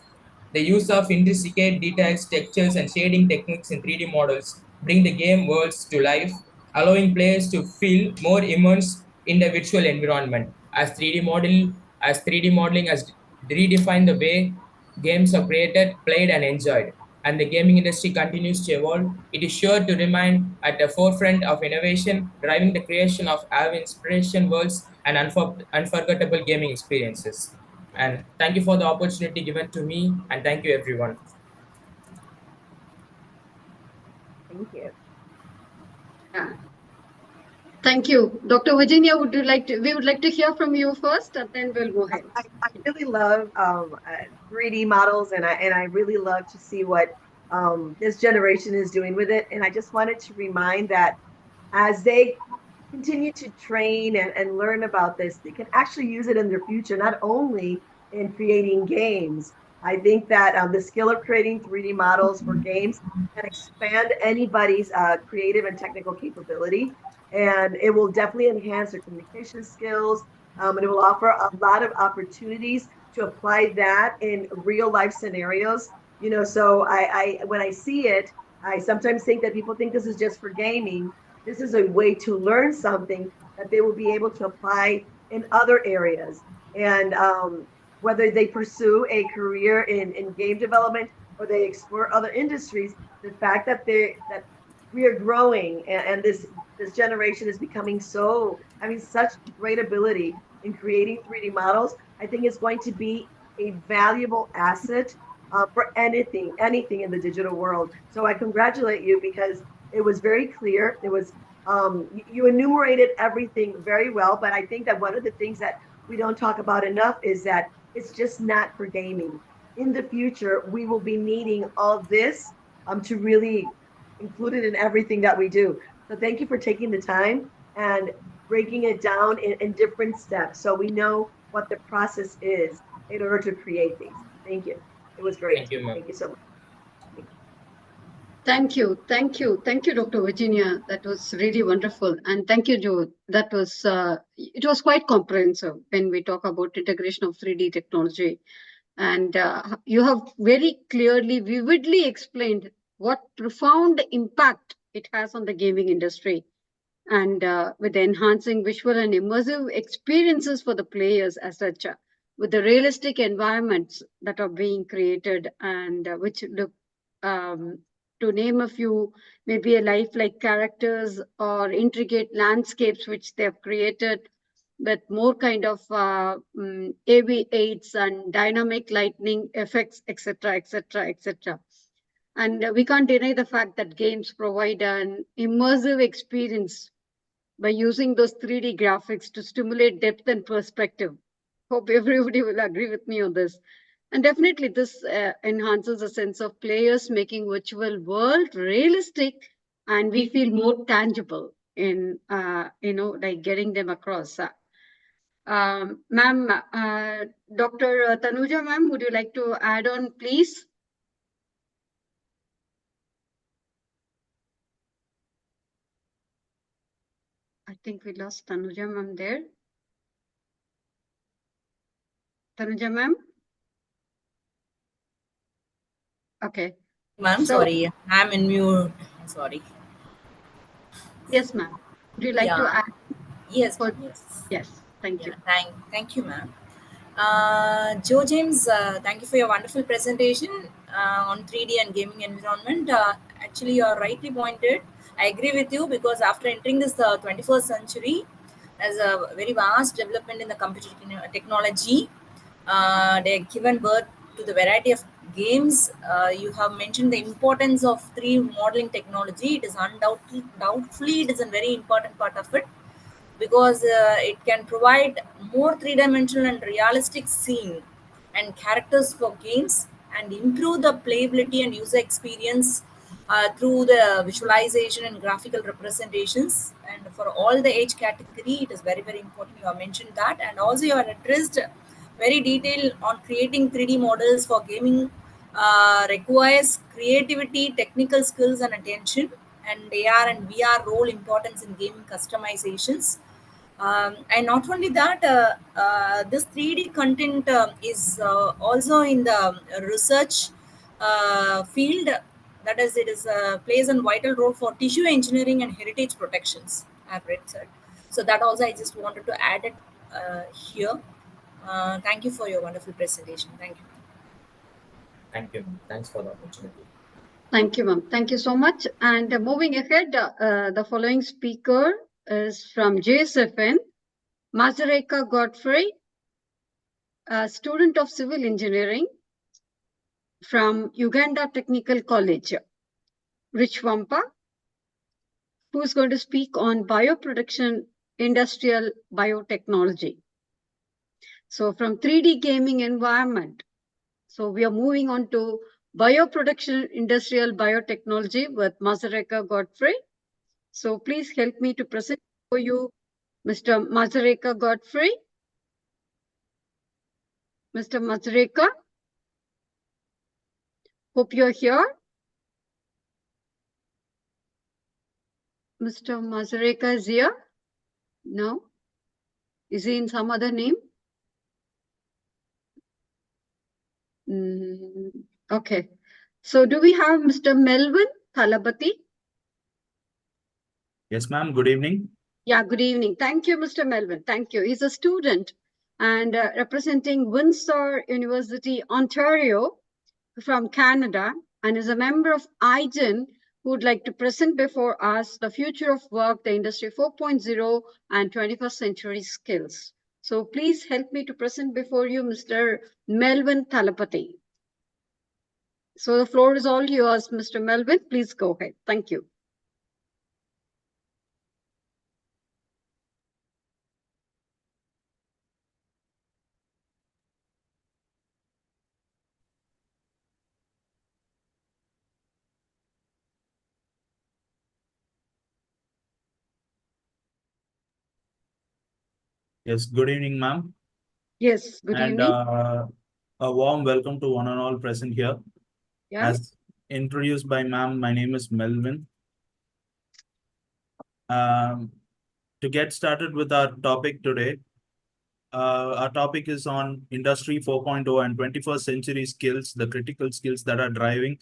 The use of intricate details, textures, and shading techniques in 3D models bring the game worlds to life, allowing players to feel more immersed in the virtual environment. As 3D modeling has redefined the way games are created, played, and enjoyed, and the gaming industry continues to evolve, it is sure to remain at the forefront of innovation, driving the creation of inspiration worlds and unforgettable gaming experiences. And thank you for the opportunity given to me, and thank you everyone. Thank you. Thank you. Dr. Virginia, we would like to hear from you first, and then we'll go ahead. I really love 3D models, and I really love to see what this generation is doing with it. And I just wanted to remind that as they continue to train and learn about this, they can actually use it in their future, not only in creating games. I think that the skill of creating 3D models for games can expand anybody's creative and technical capability. And it will definitely enhance their communication skills. And it will offer a lot of opportunities to apply that in real life scenarios. You know, so when I see it, I sometimes think that people think this is just for gaming. This is a way to learn something that they will be able to apply in other areas. And whether they pursue a career in game development or they explore other industries, the fact that we are growing and this generation is becoming having such great ability in creating 3D models, I think is going to be a valuable asset for anything in the digital world. So I congratulate you because it was very clear. It was you enumerated everything very well, but I think that one of the things that we don't talk about enough is that it's just not for gaming. In the future, we will be needing all this to really include it in everything that we do. So thank you for taking the time and breaking it down in different steps so we know what the process is in order to create these. Thank you. It was great. Thank you, ma'am. Thank you so much. Thank you. Thank you. Thank you, Dr. Virginia. That was really wonderful. And thank you, Joe. That was, it was quite comprehensive when we talk about integration of 3D technology. And you have very clearly, vividly explained what profound impact it has on the gaming industry. And with enhancing visual and immersive experiences for the players as such, with the realistic environments that are being created and which look, to name a few, maybe a lifelike characters or intricate landscapes which they have created with more kind of AV8s and dynamic lightning effects, etc., etc., etc. And we can't deny the fact that games provide an immersive experience by using those 3D graphics to stimulate depth and perspective. Hope everybody will agree with me on this. And definitely this enhances a sense of players making virtual world realistic, and we feel more tangible in, like getting them across. Ma'am, Dr. Tanuja, ma'am, would you like to add on, please? I think we lost Tanuja, ma'am, there. Tanuja, ma'am? Okay. Ma'am, sorry, I'm in mute. Sorry. Yes, ma'am. Would you like to add? Yes, yes. Thank you. Thank you, ma'am. Joe James, thank you for your wonderful presentation on 3D and gaming environment. Actually, you are rightly pointed. I agree with you because after entering this 21st century, as a very vast development in the computer technology, they have given birth to the variety of games. You have mentioned the importance of 3D modeling technology. It is doubtfully it is a very important part of it, because it can provide more three-dimensional and realistic scene and characters for games and improve the playability and user experience through the visualization and graphical representations. And for all the age category, it is very, very important. You have mentioned that, and also you have addressed very detailed on creating 3D models for gaming requires creativity, technical skills, and attention. And AR and VR role importance in gaming customizations. And not only that, this 3D content is also in the research field. That is, it is plays a vital role for tissue engineering and heritage protections. I've read that. So that also I just wanted to add it here. Thank you for your wonderful presentation. Thank you. Thank you. Thanks for the opportunity. Thank you, ma'am. Thank you so much. And moving ahead, the following speaker is from JSFN, Mazareka Godfrey. a student of civil engineering from Uganda Technical College, Rich Wampa, who's going to speak on bioproduction, industrial biotechnology. So from 3D gaming environment, so we are moving on to bioproduction, industrial biotechnology with Mazareka Godfrey. So please help me to present for you Mr. Mazareka Godfrey. Mr. Mazareka, hope you're here. Mr. Mazareka is here? No? Is he in some other name? Okay. So do we have Mr. Melvin Thalapathy? Yes, ma'am. Good evening. Yeah, good evening. Thank you, Mr. Melvin. Thank you. He's a student and representing Windsor University, Ontario from Canada, and is a member of IGEN who would like to present before us the future of work, the Industry 4.0 and 21st century skills. So please help me to present before you Mr. Melvin Thalapathy. So the floor is all yours, Mr. Melvin. Please go ahead. Thank you. Yes, good evening, ma'am. Yes, good And evening. a warm welcome to one and all present here. Yeah. As introduced by ma'am, my name is Melvin. To get started with our topic today, our topic is on Industry 4.0 and 21st century skills, the critical skills that are driving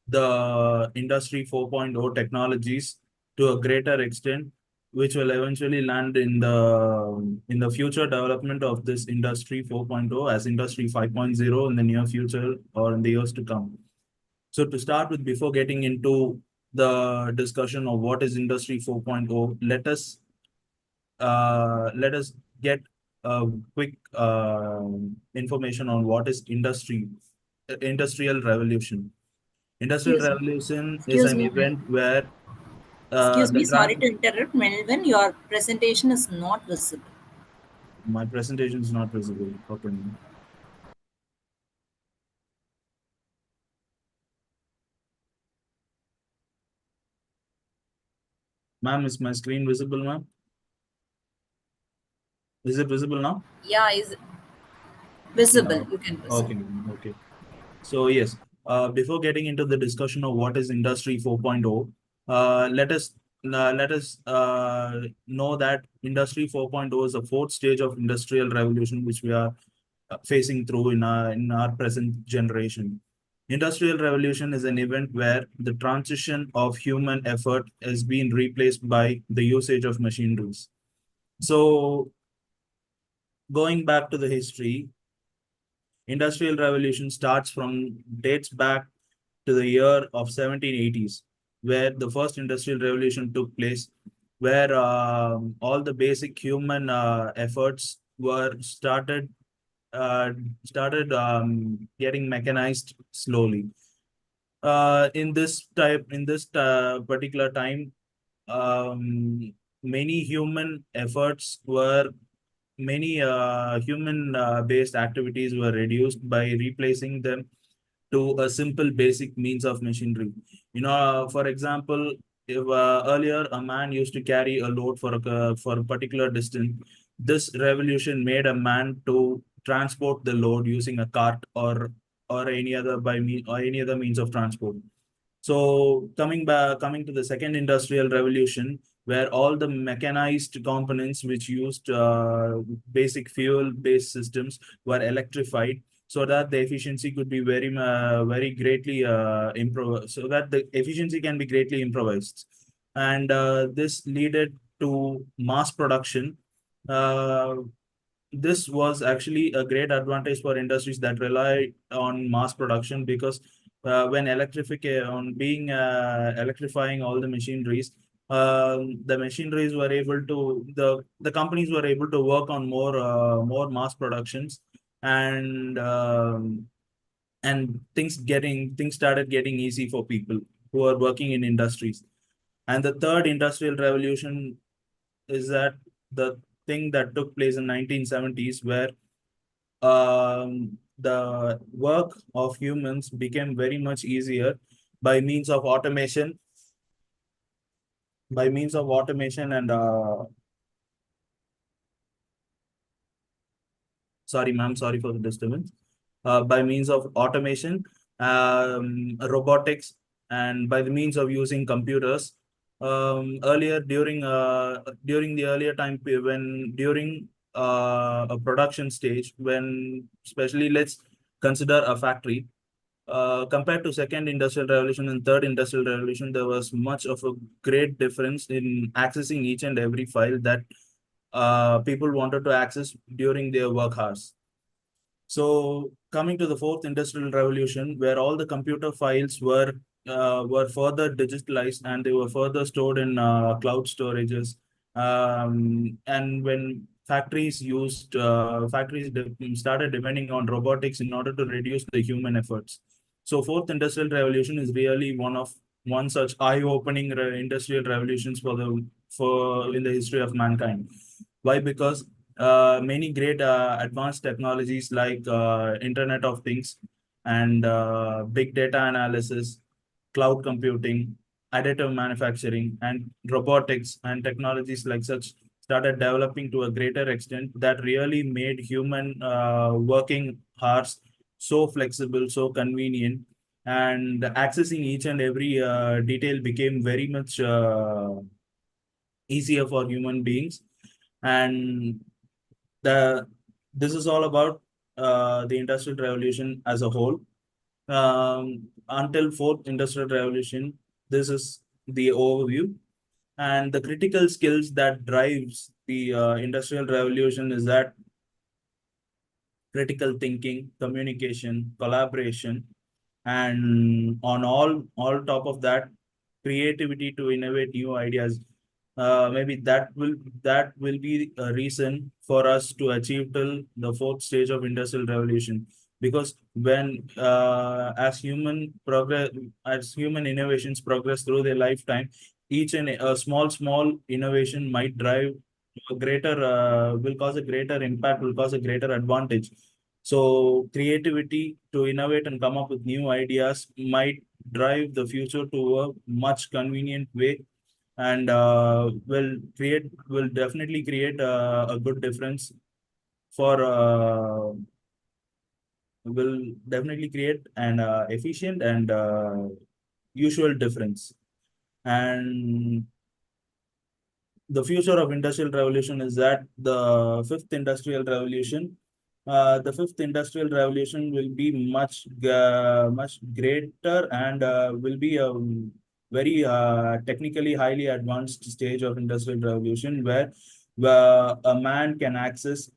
the Industry 4.0 technologies to a greater extent, which will eventually land in the future development of this Industry 4.0 as Industry 5.0 in the near future or in the years to come. So to start with, before getting into the discussion of what is Industry 4.0, let us get a quick information on what is industrial revolution. Industrial revolution is Excuse an me. event where Excuse me, sorry to interrupt, Melvin. Your presentation is not visible. My presentation is not visible. Okay. Ma'am, is my screen visible, ma'am? Is it visible now? Yeah, is visible. Yeah. You can proceed. Okay. Okay. So yes, before getting into the discussion of what is Industry 4.0, let us know that Industry 4.0 is the fourth stage of industrial revolution, which we are facing through in our present generation. Industrial revolution is an event where the transition of human effort is being replaced by the usage of machineries. So going back to the history, industrial revolution dates back to the year of 1780s, where the first industrial revolution took place, where all the basic human efforts were started getting mechanized slowly. In this particular time, many human efforts were many human based activities were reduced by replacing them to a simple basic means of machinery. For example, if earlier a man used to carry a load for a particular distance, this revolution made a man to transport the load using a cart or any other means of transport. So coming to the second industrial revolution, where all the mechanized components which used basic fuel-based systems were electrified, so that the efficiency could be very greatly improved, so that the efficiency can be greatly improvised, and this led to mass production. Uh, this was actually a great advantage for industries that rely on mass production, because when electrifying all the machineries, the machineries were able to the companies were able to work on more mass productions, and things started getting easy for people who are working in industries. And the third industrial revolution is that the thing that took place in 1970s, where the work of humans became very much easier by means of automation, and sorry ma'am, sorry for the disturbance. By means of automation, robotics, and by the means of using computers. Earlier, during the earlier time when during a production stage, when especially let's consider a factory, compared to second industrial revolution and third industrial revolution, there was much of a great difference in accessing each and every file that people wanted to access during their work hours. So coming to the fourth industrial revolution, where all the computer files were further digitalized and they were further stored in cloud storages. And when factories started depending on robotics in order to reduce the human efforts. So fourth industrial revolution is really one such eye-opening industrial revolutions for in the history of mankind. Why? Because many great advanced technologies like Internet of Things and big data analysis, cloud computing, additive manufacturing, and robotics and technologies like such started developing to a greater extent that really made human working hours so flexible, so convenient, and accessing each and every detail became very much easier for human beings. And this is all about the industrial revolution as a whole. Until fourth industrial revolution, this is the overview. And the critical skills that drives the industrial revolution is that critical thinking, communication, collaboration, and on all top of that, creativity to innovate new ideas. Maybe that will be a reason for us to achieve till the fourth stage of industrial revolution. Because when as human innovations progress through their lifetime, each and a small innovation might drive a greater will cause a greater impact, will cause a greater advantage. So creativity to innovate and come up with new ideas might drive the future to a much convenient way, and will definitely create a good difference for will definitely create an efficient and usual difference. And the future of industrial revolution is that the fifth industrial revolution will be much greater, and will be a very technically highly advanced stage of industrial revolution, where a man can access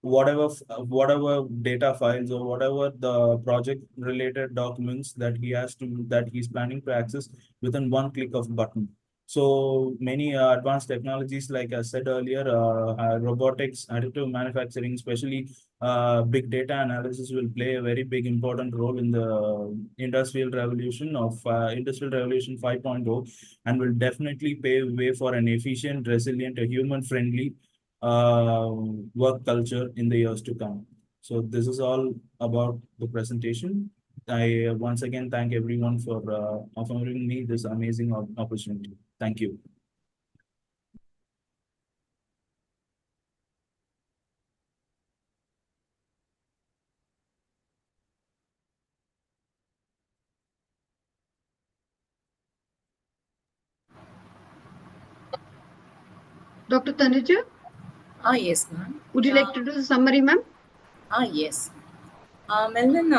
whatever data files or whatever the project related documents that he's planning to access within one click of button. So many advanced technologies, like I said earlier, robotics, additive manufacturing, especially big data analysis, will play a very big important role in the industrial revolution 5.0, and will definitely pave way for an efficient, resilient, human-friendly work culture in the years to come. So this is all about the presentation. I once again thank everyone for offering me this amazing opportunity. Thank you. Dr. Tanuja? Yes, ma'am. Would you like to do the summary, ma'am? Yes. Melvin,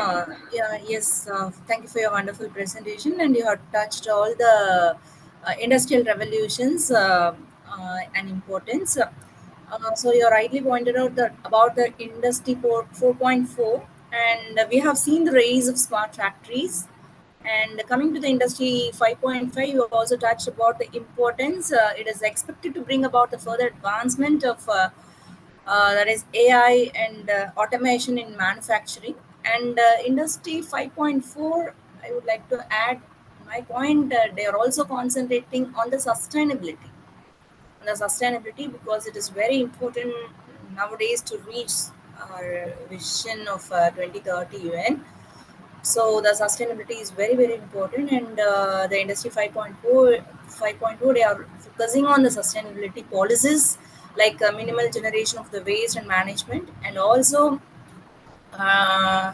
yes, thank you for your wonderful presentation, and you have touched all the industrial revolutions and importance. So you rightly pointed out that about the industry 4.4, and we have seen the rise of smart factories. And coming to the industry 5.5, you also touched about the importance. It is expected to bring about the further advancement of that is AI and automation in manufacturing. And Industry 5.4, I would like to add my point, they are also concentrating on the sustainability. Because it is very important nowadays to reach our vision of 2030 UN. So the sustainability is very, very important, and the Industry 5.0, they are focusing on the sustainability policies like minimal generation of the waste and management, and also uh,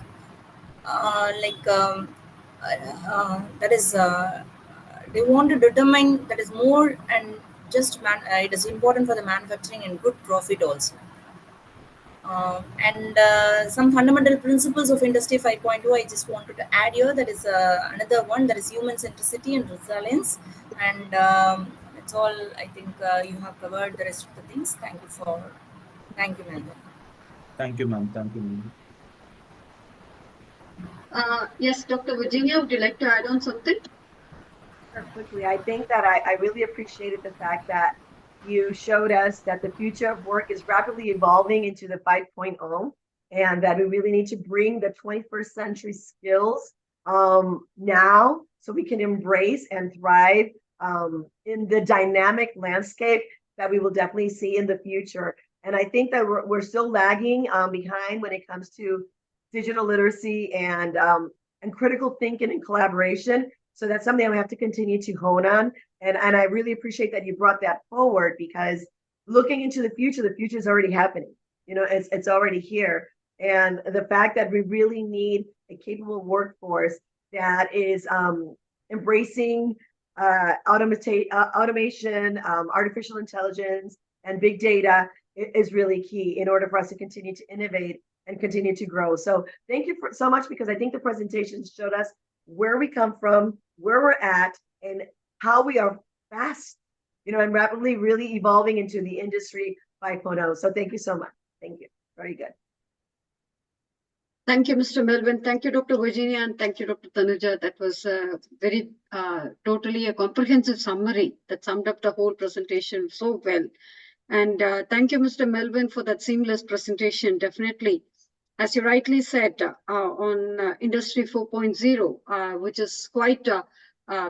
like that is they want to determine that is more and just it is important for the manufacturing and good profit also. And some fundamental principles of Industry 5.0 I just wanted to add here. That is another one, that is human centricity and resilience. And that's all. I think you have covered the rest of the things. Thank you, Melvin. Thank you, ma'am. Thank you, ma'am. Yes, Dr. Virginia, would you like to add on something? Quickly, I think that I really appreciated the fact that you showed us that the future of work is rapidly evolving into the 5.0, and that we really need to bring the 21st century skills now so we can embrace and thrive in the dynamic landscape that we will definitely see in the future. And I think that we're still lagging behind when it comes to digital literacy and critical thinking and collaboration. So that's something we have to continue to hone on. And I really appreciate that you brought that forward, because looking into the future is already happening. You know, it's already here. And the fact that we really need a capable workforce that is embracing automation, artificial intelligence, and big data is really key in order for us to continue to innovate and continue to grow. So thank you so much, because I think the presentation showed us where we come from, where we're at, and how we are fast, and rapidly really evolving into the Industry 5.0. So thank you so much. Thank you. Very good. Thank you, Mr. Melvin. Thank you, Dr. Virginia, and thank you, Dr. Tanuja. That was very totally a comprehensive summary that summed up the whole presentation so well. And thank you, Mr. Melvin, for that seamless presentation. Definitely. As you rightly said, on Industry 4.0, which is quite,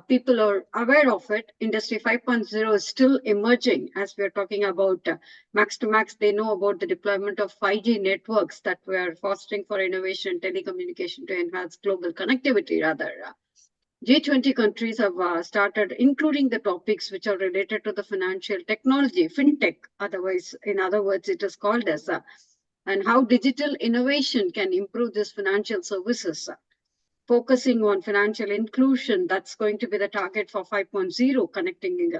people are aware of it. Industry 5.0 is still emerging as we are talking about max to max. They know about the deployment of 5G networks that we are fostering for innovation, telecommunication to enhance global connectivity rather. G-20 countries have started including the topics which are related to the financial technology, fintech, otherwise, in other words, it is called as and how digital innovation can improve this financial services. Focusing on financial inclusion, that's going to be the target for 5.0, connecting,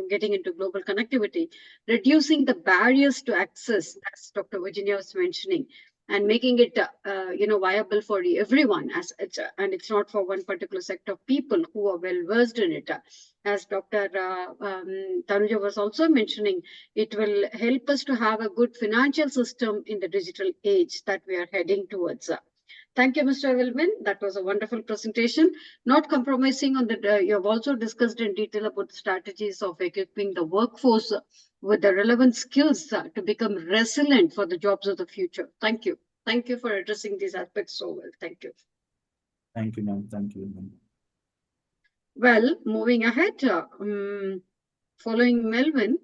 getting into global connectivity, reducing the barriers to access, as Dr. Virginia was mentioning, and making it, viable for everyone, and it's not for one particular sector of people who are well versed in it. As Dr. Tanuja was also mentioning, it will help us to have a good financial system in the digital age that we are heading towards. Thank you, Mr. Wilman. That was a wonderful presentation. Not compromising on the, you have also discussed in detail about the strategies of equipping the workforce with the relevant skills to become resilient for the jobs of the future. Thank you. Thank you for addressing these aspects so well. Thank you. Thank you, ma'am. Thank you, ma'am. Well, moving ahead, following Melvin,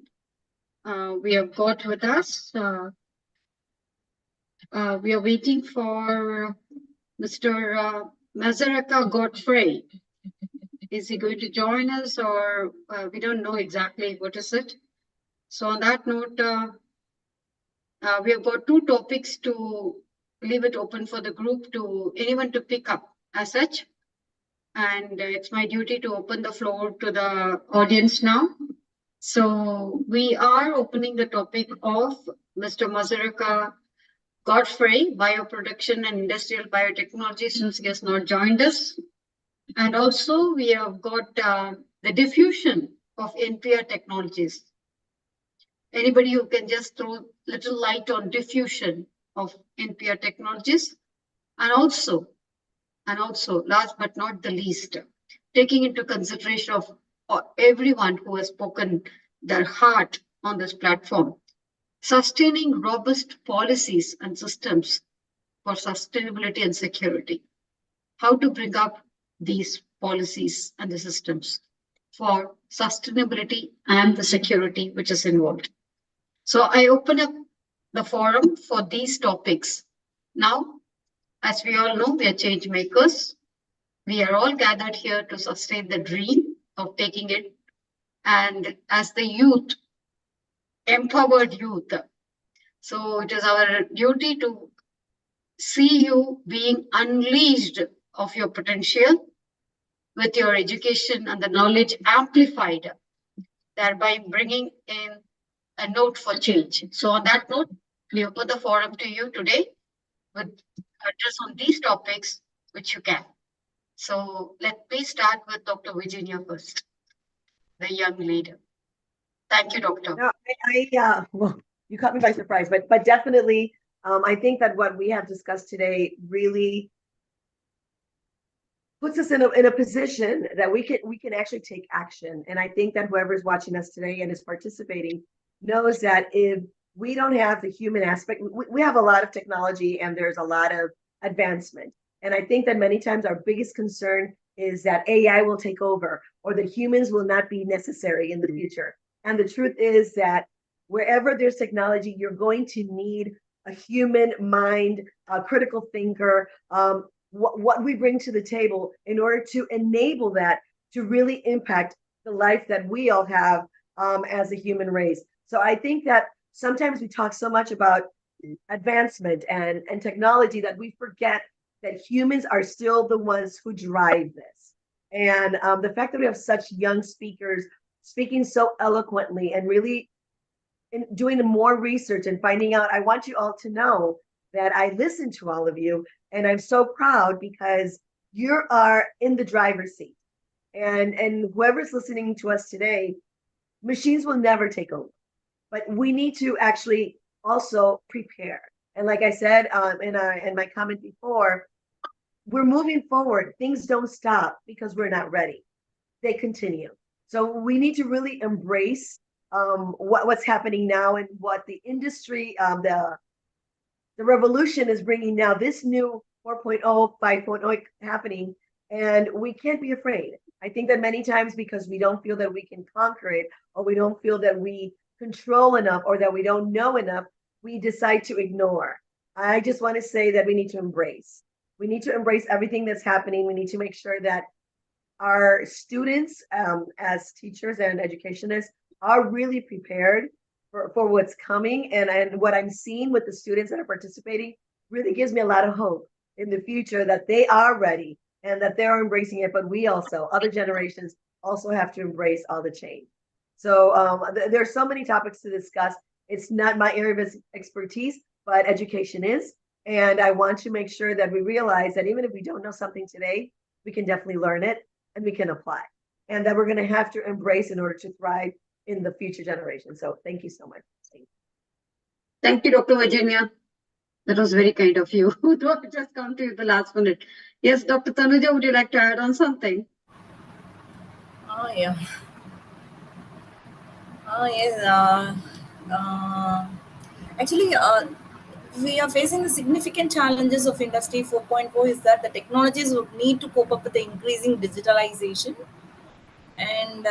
we have got with us, we are waiting for Mr. Mazaraka Godfrey. Is he going to join us, or we don't know exactly what is it? So on that note, we have got two topics to leave it open for the group to anyone to pick up as such. And it's my duty to open the floor to the audience now. So we are opening the topic of Mr. Mazaraka Godfrey, Bioproduction and Industrial Biotechnology, since he has not joined us. And also we have got the diffusion of NPR technologies. Anybody who can just throw little light on diffusion of NPR technologies, and also, last but not the least, taking into consideration of everyone who has spoken their heart on this platform. sustaining robust policies and systems for sustainability and security. How to bring up these policies and the systems for sustainability and the security which is involved. So I open up the forum for these topics. Now, as we all know, we are change makers. We are all gathered here to sustain the dream of taking it. And as the youth, empowered youth, so it is our duty to see you being unleashed of your potential with your education and the knowledge amplified, thereby bringing in a note for change. So on that note, we open the forum to you today with address on these topics, which you can. So let me start with Dr. Virginia first, the young leader. Thank you, Doctor. No, well, you caught me by surprise, but definitely, I think that what we have discussed today really puts us in a position that we can actually take action. And I think that whoever's watching us today and is participating knows that if we don't have the human aspect, we have a lot of technology and there's a lot of advancement. And I think that many times our biggest concern is that AI will take over or that humans will not be necessary in the future. And the truth is that wherever there's technology, you're going to need a human mind, a critical thinker, what we bring to the table in order to enable that to really impact the life that we all have as a human race. So I think that sometimes we talk so much about advancement and technology that we forget that humans are still the ones who drive this. And the fact that we have such young speakers speaking so eloquently and really doing more research and finding out, I want you all to know that I listen to all of you. And I'm so proud because you are in the driver's seat. And whoever's listening to us today, machines will never take over. But we need to actually also prepare. And like I said in my comment before, we're moving forward. Things don't stop because we're not ready. They continue. So we need to really embrace what's happening now and what the industry, the revolution is bringing now, this new 4.0, 5.0 happening, and we can't be afraid. I think that many times because we don't feel that we can conquer it, or we don't feel that we control enough, or that we don't know enough, we decide to ignore. I just want to say that we need to embrace. We need to embrace everything that's happening. We need to make sure that our students, as teachers and educationists, are really prepared for what's coming. And what I'm seeing with the students that are participating really gives me a lot of hope in the future that they are ready and that they're embracing it. But we also, other generations, also have to embrace all the change. So there's so many topics to discuss. It's not my area of expertise, but education is. And I want to make sure that we realize that even if we don't know something today, we can definitely learn it and we can apply. And that we're going to have to embrace in order to thrive in the future generation. So thank you so much. Thank you, Dr. Virginia. That was very kind of you. Just come to you the last minute. Yes, Dr. Tanuja, would you like to add on something? Yeah. Yes. Actually, we are facing the significant challenges of Industry 4.0 is that the technologies would need to cope up with the increasing digitalization. And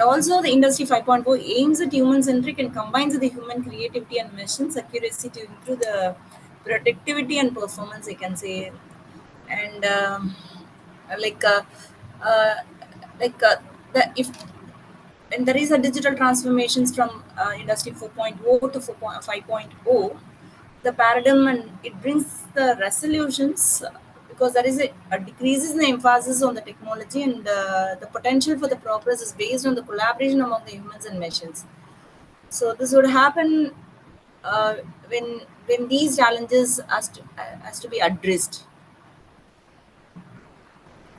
also the Industry 5.0 aims at human-centric and combines the human creativity and machines accuracy to improve the productivity and performance, I can say. And and there is a digital transformations from Industry 4.0 to 5.0, the paradigm, and it brings the resolutions because there is a decreases in the emphasis on the technology, and the potential for the progress is based on the collaboration among the humans and machines. So this would happen when these challenges has to be addressed.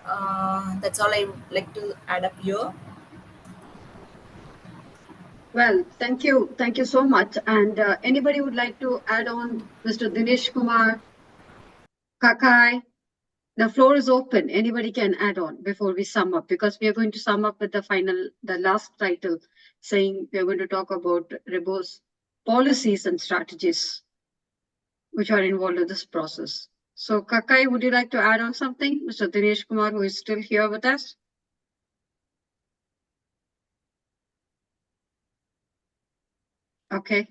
That's all I would like to add up here. Well, thank you. Thank you so much. And anybody would like to add on, Mr. Dinesh Kumar, Kakai? The floor is open. Anybody can add on before we sum up, because we are going to sum up with the last title, saying we are going to talk about robust policies and strategies which are involved in this process. So Kakai, would you like to add on something? Mr. Dinesh Kumar, who is still here with us? Okay.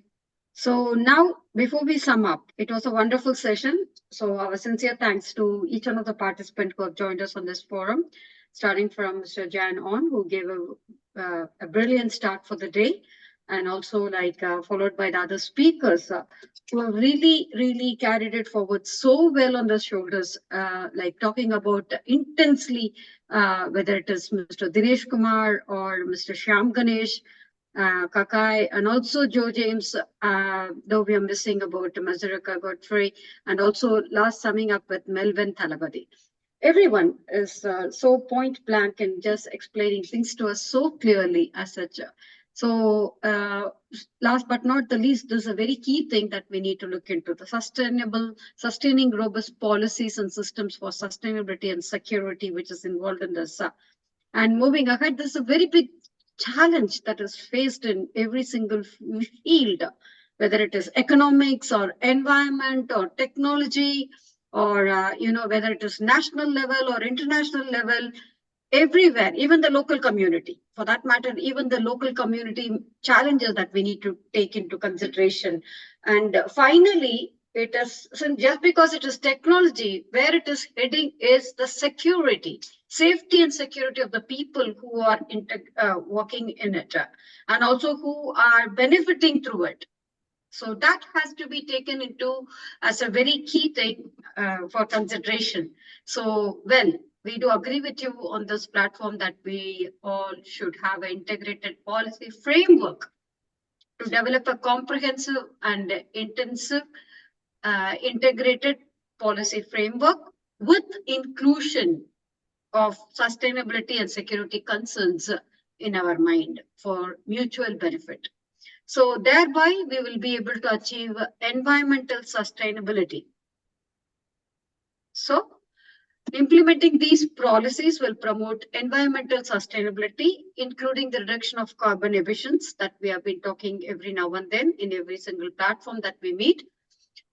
So now, before we sum up, it was a wonderful session. So our sincere thanks to each one of the participants who have joined us on this forum, starting from Mr. Jan on, who gave a brilliant start for the day, and also followed by the other speakers who have really carried it forward so well on their shoulders, like talking about intensely, whether it is Mr. Dinesh Kumar or Mr. Shyam Ganesh, Kakai, and also Joe James, though we are missing about Mazurika Godfrey, and also last summing up with Melvin Thalabadi. Everyone is so point blank and just explaining things to us so clearly as such. So last but not the least, there's a very key thing that we need to look into: the sustaining robust policies and systems for sustainability and security, which is involved in this. And moving ahead, there's a very big challenge that is faced in every single field, whether it is economics or environment or technology, or whether it is national level or international level, everywhere, even the local community, for that matter, even the local community challenges that we need to take into consideration. And finally, it is just because it is technology, where it is heading is the security, safety and security of the people who are working in it, and also who are benefiting through it. So that has to be taken into as a very key thing for consideration. So, well, we do agree with you on this platform that we all should have an integrated policy framework to develop a comprehensive and intensive integrated policy framework with inclusion of sustainability and security concerns in our mind for mutual benefit. So thereby we will be able to achieve environmental sustainability. So implementing these policies will promote environmental sustainability, including the reduction of carbon emissions that we have been talking every now and then in every single platform that we meet,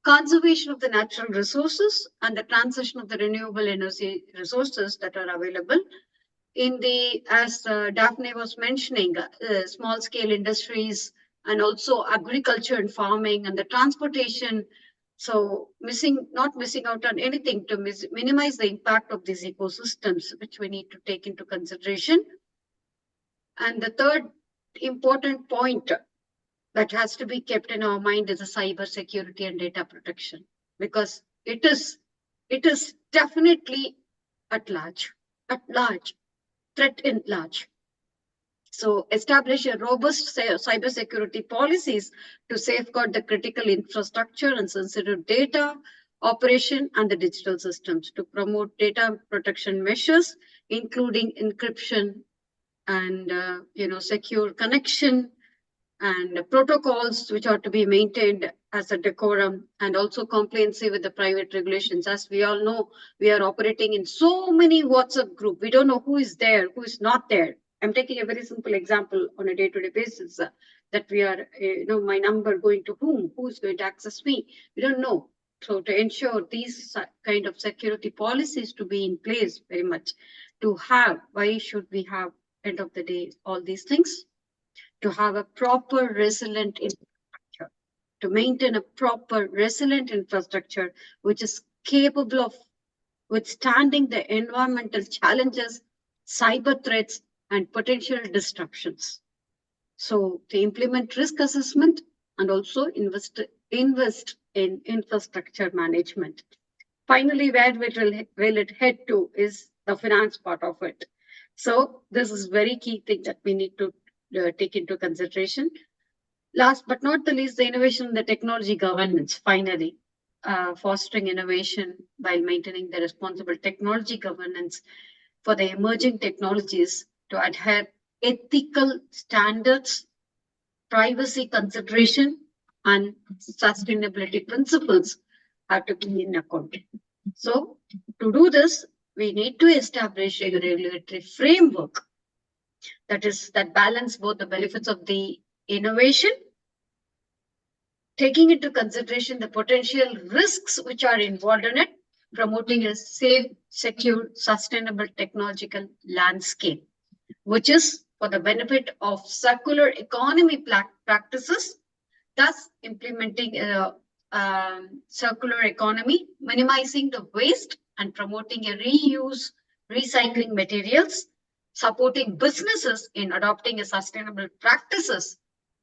conservation of the natural resources, and the transition of the renewable energy resources that are available. In the, as Daphne was mentioning, small scale industries, and also agriculture and farming and the transportation. So not missing out on anything to minimize the impact of these ecosystems, which we need to take into consideration. And the third important point that has to be kept in our mind is the cyber security and data protection, because it is definitely at large, threat in large. So establish a robust cybersecurity policies to safeguard the critical infrastructure and sensitive data operation and the digital systems, to promote data protection measures, including encryption and secure connection and protocols which are to be maintained as a decorum, and also compliancy with the private regulations. As we all know, we are operating in so many WhatsApp groups. We don't know who is there, who is not there. I'm taking a very simple example on a day-to-day basis that we are, my number going to whom, who's going to access me. We don't know. So to ensure these kind of security policies to be in place very much, to have, why should we have, end of the day, all these things? To have a proper resilient infrastructure, to maintain a proper resilient infrastructure, which is capable of withstanding the environmental challenges, cyber threats, and potential disruptions. So to implement risk assessment and also invest in infrastructure management. Finally, where will it head to is the finance part of it. So this is very key thing that we need to take into consideration. Last but not the least, the innovation and the technology governance, finally, fostering innovation while maintaining the responsible technology governance for the emerging technologies to adhere ethical standards, privacy consideration, and sustainability principles have to be in account. So to do this, we need to establish a regulatory framework that balance both the benefits of the innovation taking into consideration the potential risks which are involved in it, promoting a safe, secure, sustainable technological landscape, which is for the benefit of circular economy practices, thus implementing a circular economy, minimizing the waste and promoting a reuse, recycling materials, supporting businesses in adopting a sustainable practices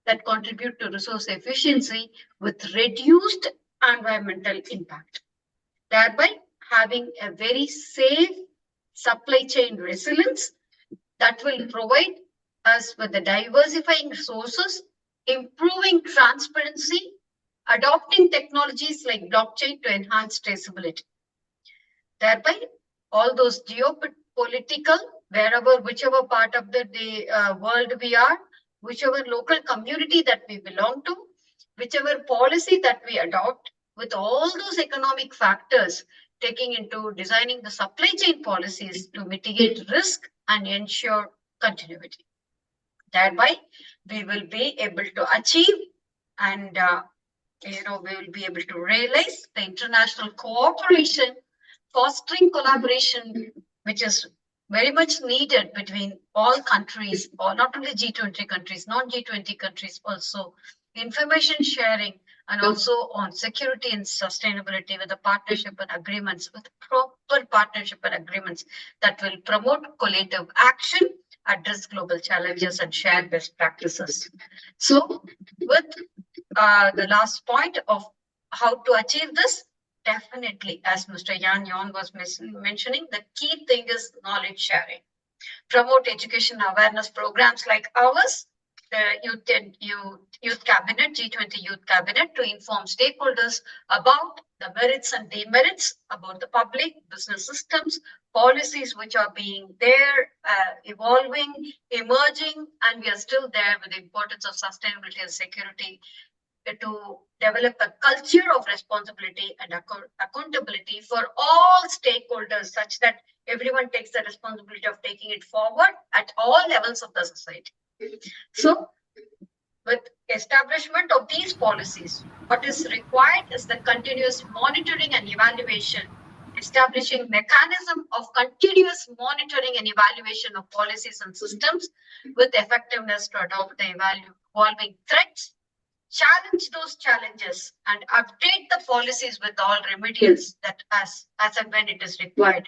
that contribute to resource efficiency with reduced environmental impact, thereby having a very safe supply chain resilience that will provide us with the diversifying sources, improving transparency, adopting technologies like blockchain to enhance traceability. Thereby, all those geopolitical, whichever part of the world we are, whichever local community that we belong to, whichever policy that we adopt, with all those economic factors taking into designing the supply chain policies to mitigate risk and ensure continuity. Thereby, we will be able to achieve and we will be able to realize the international cooperation, fostering collaboration, which is very much needed between all countries, or not only G20 countries, non-G20 countries also, information sharing, and also on security and sustainability with the partnership and agreements, with proper partnership and agreements that will promote collective action, address global challenges, and share best practices. So with the last point of how to achieve this, definitely, as Mr. Yan Yon was mentioning, the key thing is knowledge sharing. Promote education awareness programs like ours, the Youth Cabinet, G20 Youth Cabinet, to inform stakeholders about the merits and demerits, about the public, business systems, policies which are being there, evolving, emerging, and we are still there with the importance of sustainability and security, to develop a culture of responsibility and accountability for all stakeholders, such that everyone takes the responsibility of taking it forward at all levels of the society. So, with establishment of these policies, what is required is the continuous monitoring and evaluation, establishing mechanism of continuous monitoring and evaluation of policies and systems with effectiveness to adopt the evolving threats, challenge those challenges, and update the policies with all remedials that as and when it is required.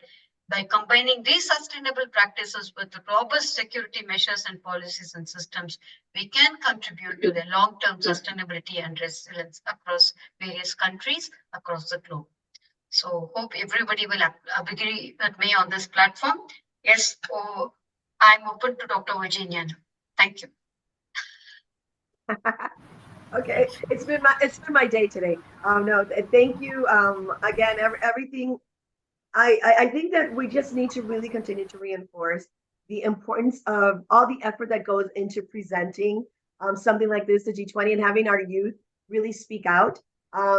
By combining these sustainable practices with robust security measures and policies and systems, we can contribute to the long-term sustainability and resilience across various countries across the globe. So hope everybody will agree with me on this platform. Yes, I'm open to Dr. Virginia. Thank you. Okay, it's been my day today. No, thank you. Again, everything. I think that we just need to really continue to reinforce the importance of all the effort that goes into presenting something like this to G20 and having our youth really speak out,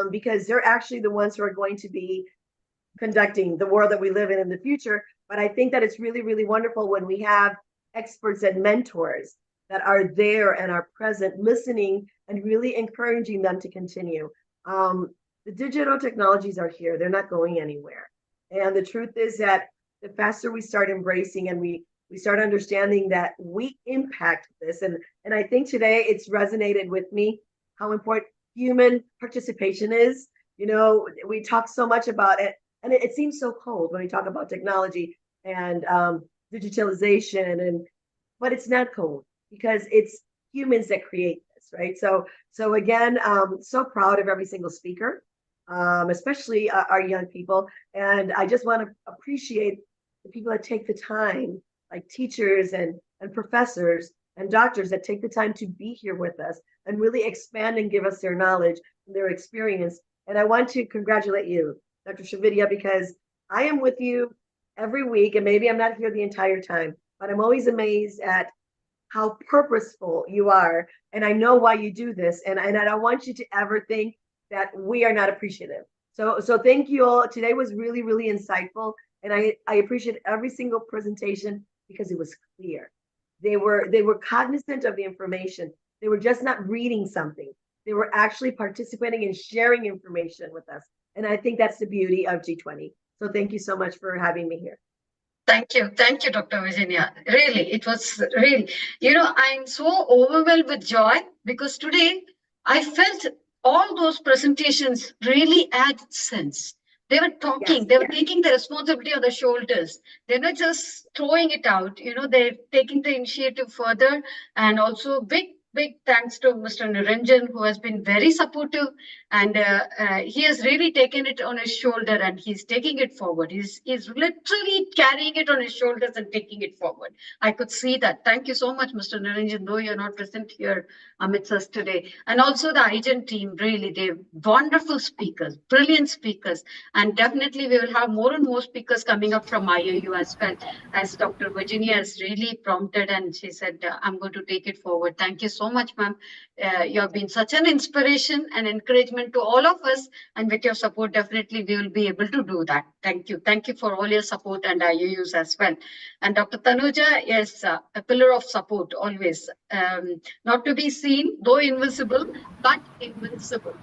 because they're actually the ones who are going to be conducting the world that we live in the future. But I think that it's really, really wonderful when we have experts and mentors that are there and are present, listening and really encouraging them to continue. The digital technologies are here. They're not going anywhere. And the truth is that the faster we start embracing and we start understanding that we impact this. And I think today it's resonated with me how important human participation is. You know, we talk so much about it, and it seems so cold when we talk about technology and digitalization, but it's not cold because it's humans that create this, right? So again, so proud of every single speaker. Especially our young people. And I just want to appreciate the people that take the time, like teachers and professors and doctors that take the time to be here with us and really expand and give us their knowledge and their experience. And I want to congratulate you, Dr. Shavidya, because I am with you every week, and maybe I'm not here the entire time, but I'm always amazed at how purposeful you are. And I know why you do this. And I don't want you to ever think that we are not appreciative. So thank you all. Today was really, really insightful. And I appreciate every single presentation because it was clear. They were cognizant of the information. They were just not reading something. They were actually participating and sharing information with us. And I think that's the beauty of G20. So thank you so much for having me here. Thank you. Thank you, Dr. Virginia. Really, it was really, I'm so overwhelmed with joy because today I felt all those presentations really add sense. They were talking, they were taking the responsibility on their shoulders. They're not just throwing it out, they're taking the initiative further. And also big thanks to Mr. Niranjan, who has been very supportive, and he has really taken it on his shoulder and he's taking it forward. He's literally carrying it on his shoulders and taking it forward. I could see that. Thank you so much, Mr. Niranjan, though you're not present here amidst us today. And also the IGEN team, really, they're wonderful speakers, brilliant speakers. And definitely we will have more and more speakers coming up from IAU as well, as Dr. Virginia has really prompted and she said, I'm going to take it forward. Thank you so much, ma'am. You have been such an inspiration and encouragement to all of us. And with your support, definitely we will be able to do that. Thank you. Thank you for all your support and IAUs as well. And Dr. Tanuja is a pillar of support always. Not to be seen, though invisible, but invincible.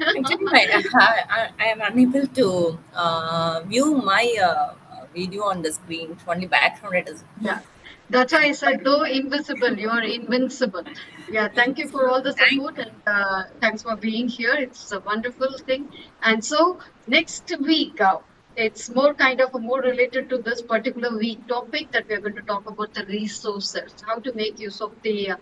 Actually, I am unable to view my video on the screen. Only background it is. Yeah. That's why I said, though invisible, you are invincible. Yeah, thank you for all the support and thanks for being here. It's a wonderful thing. And so next week, it's more related to this particular week topic that we're going to talk about the resources, how to make use of the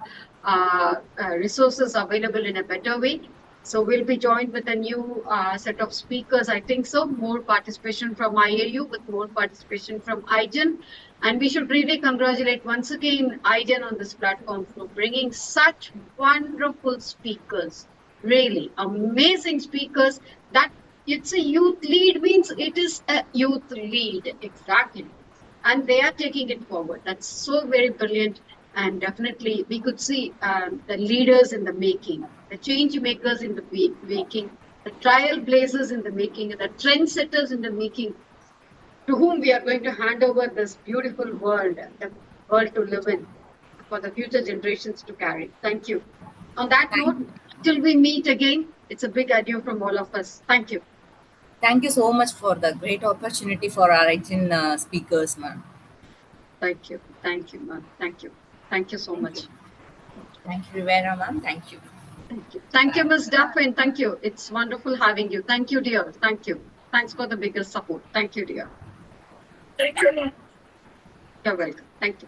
resources available in a better way. So we'll be joined with a new set of speakers, I think so, more participation from IAU with more participation from IGEN. And we should really congratulate once again IGEN on this platform for bringing such wonderful speakers, really amazing speakers. That it's a youth lead means it is a youth lead, exactly. And they are taking it forward. That's so very brilliant. And definitely we could see the leaders in the making, the change makers in the making, the trailblazers in the making, and the trendsetters in the making, to whom we are going to hand over this beautiful world, the world to live in for the future generations to carry. Thank you. On that note, till we meet again, it's a big adieu from all of us. Thank you. Thank you so much for the great opportunity for our IGEN speakers, ma'am. Thank you. Thank you, ma'am. Thank you. Thank you so much. Thank you, Rivera, ma'am. Thank you. Thank you. Thank you, Ms. Duffin. Thank you. It's wonderful having you. Thank you, dear. Thank you. Thanks for the biggest support. Thank you, dear. Thank you, ma'am. You're welcome. Thank you.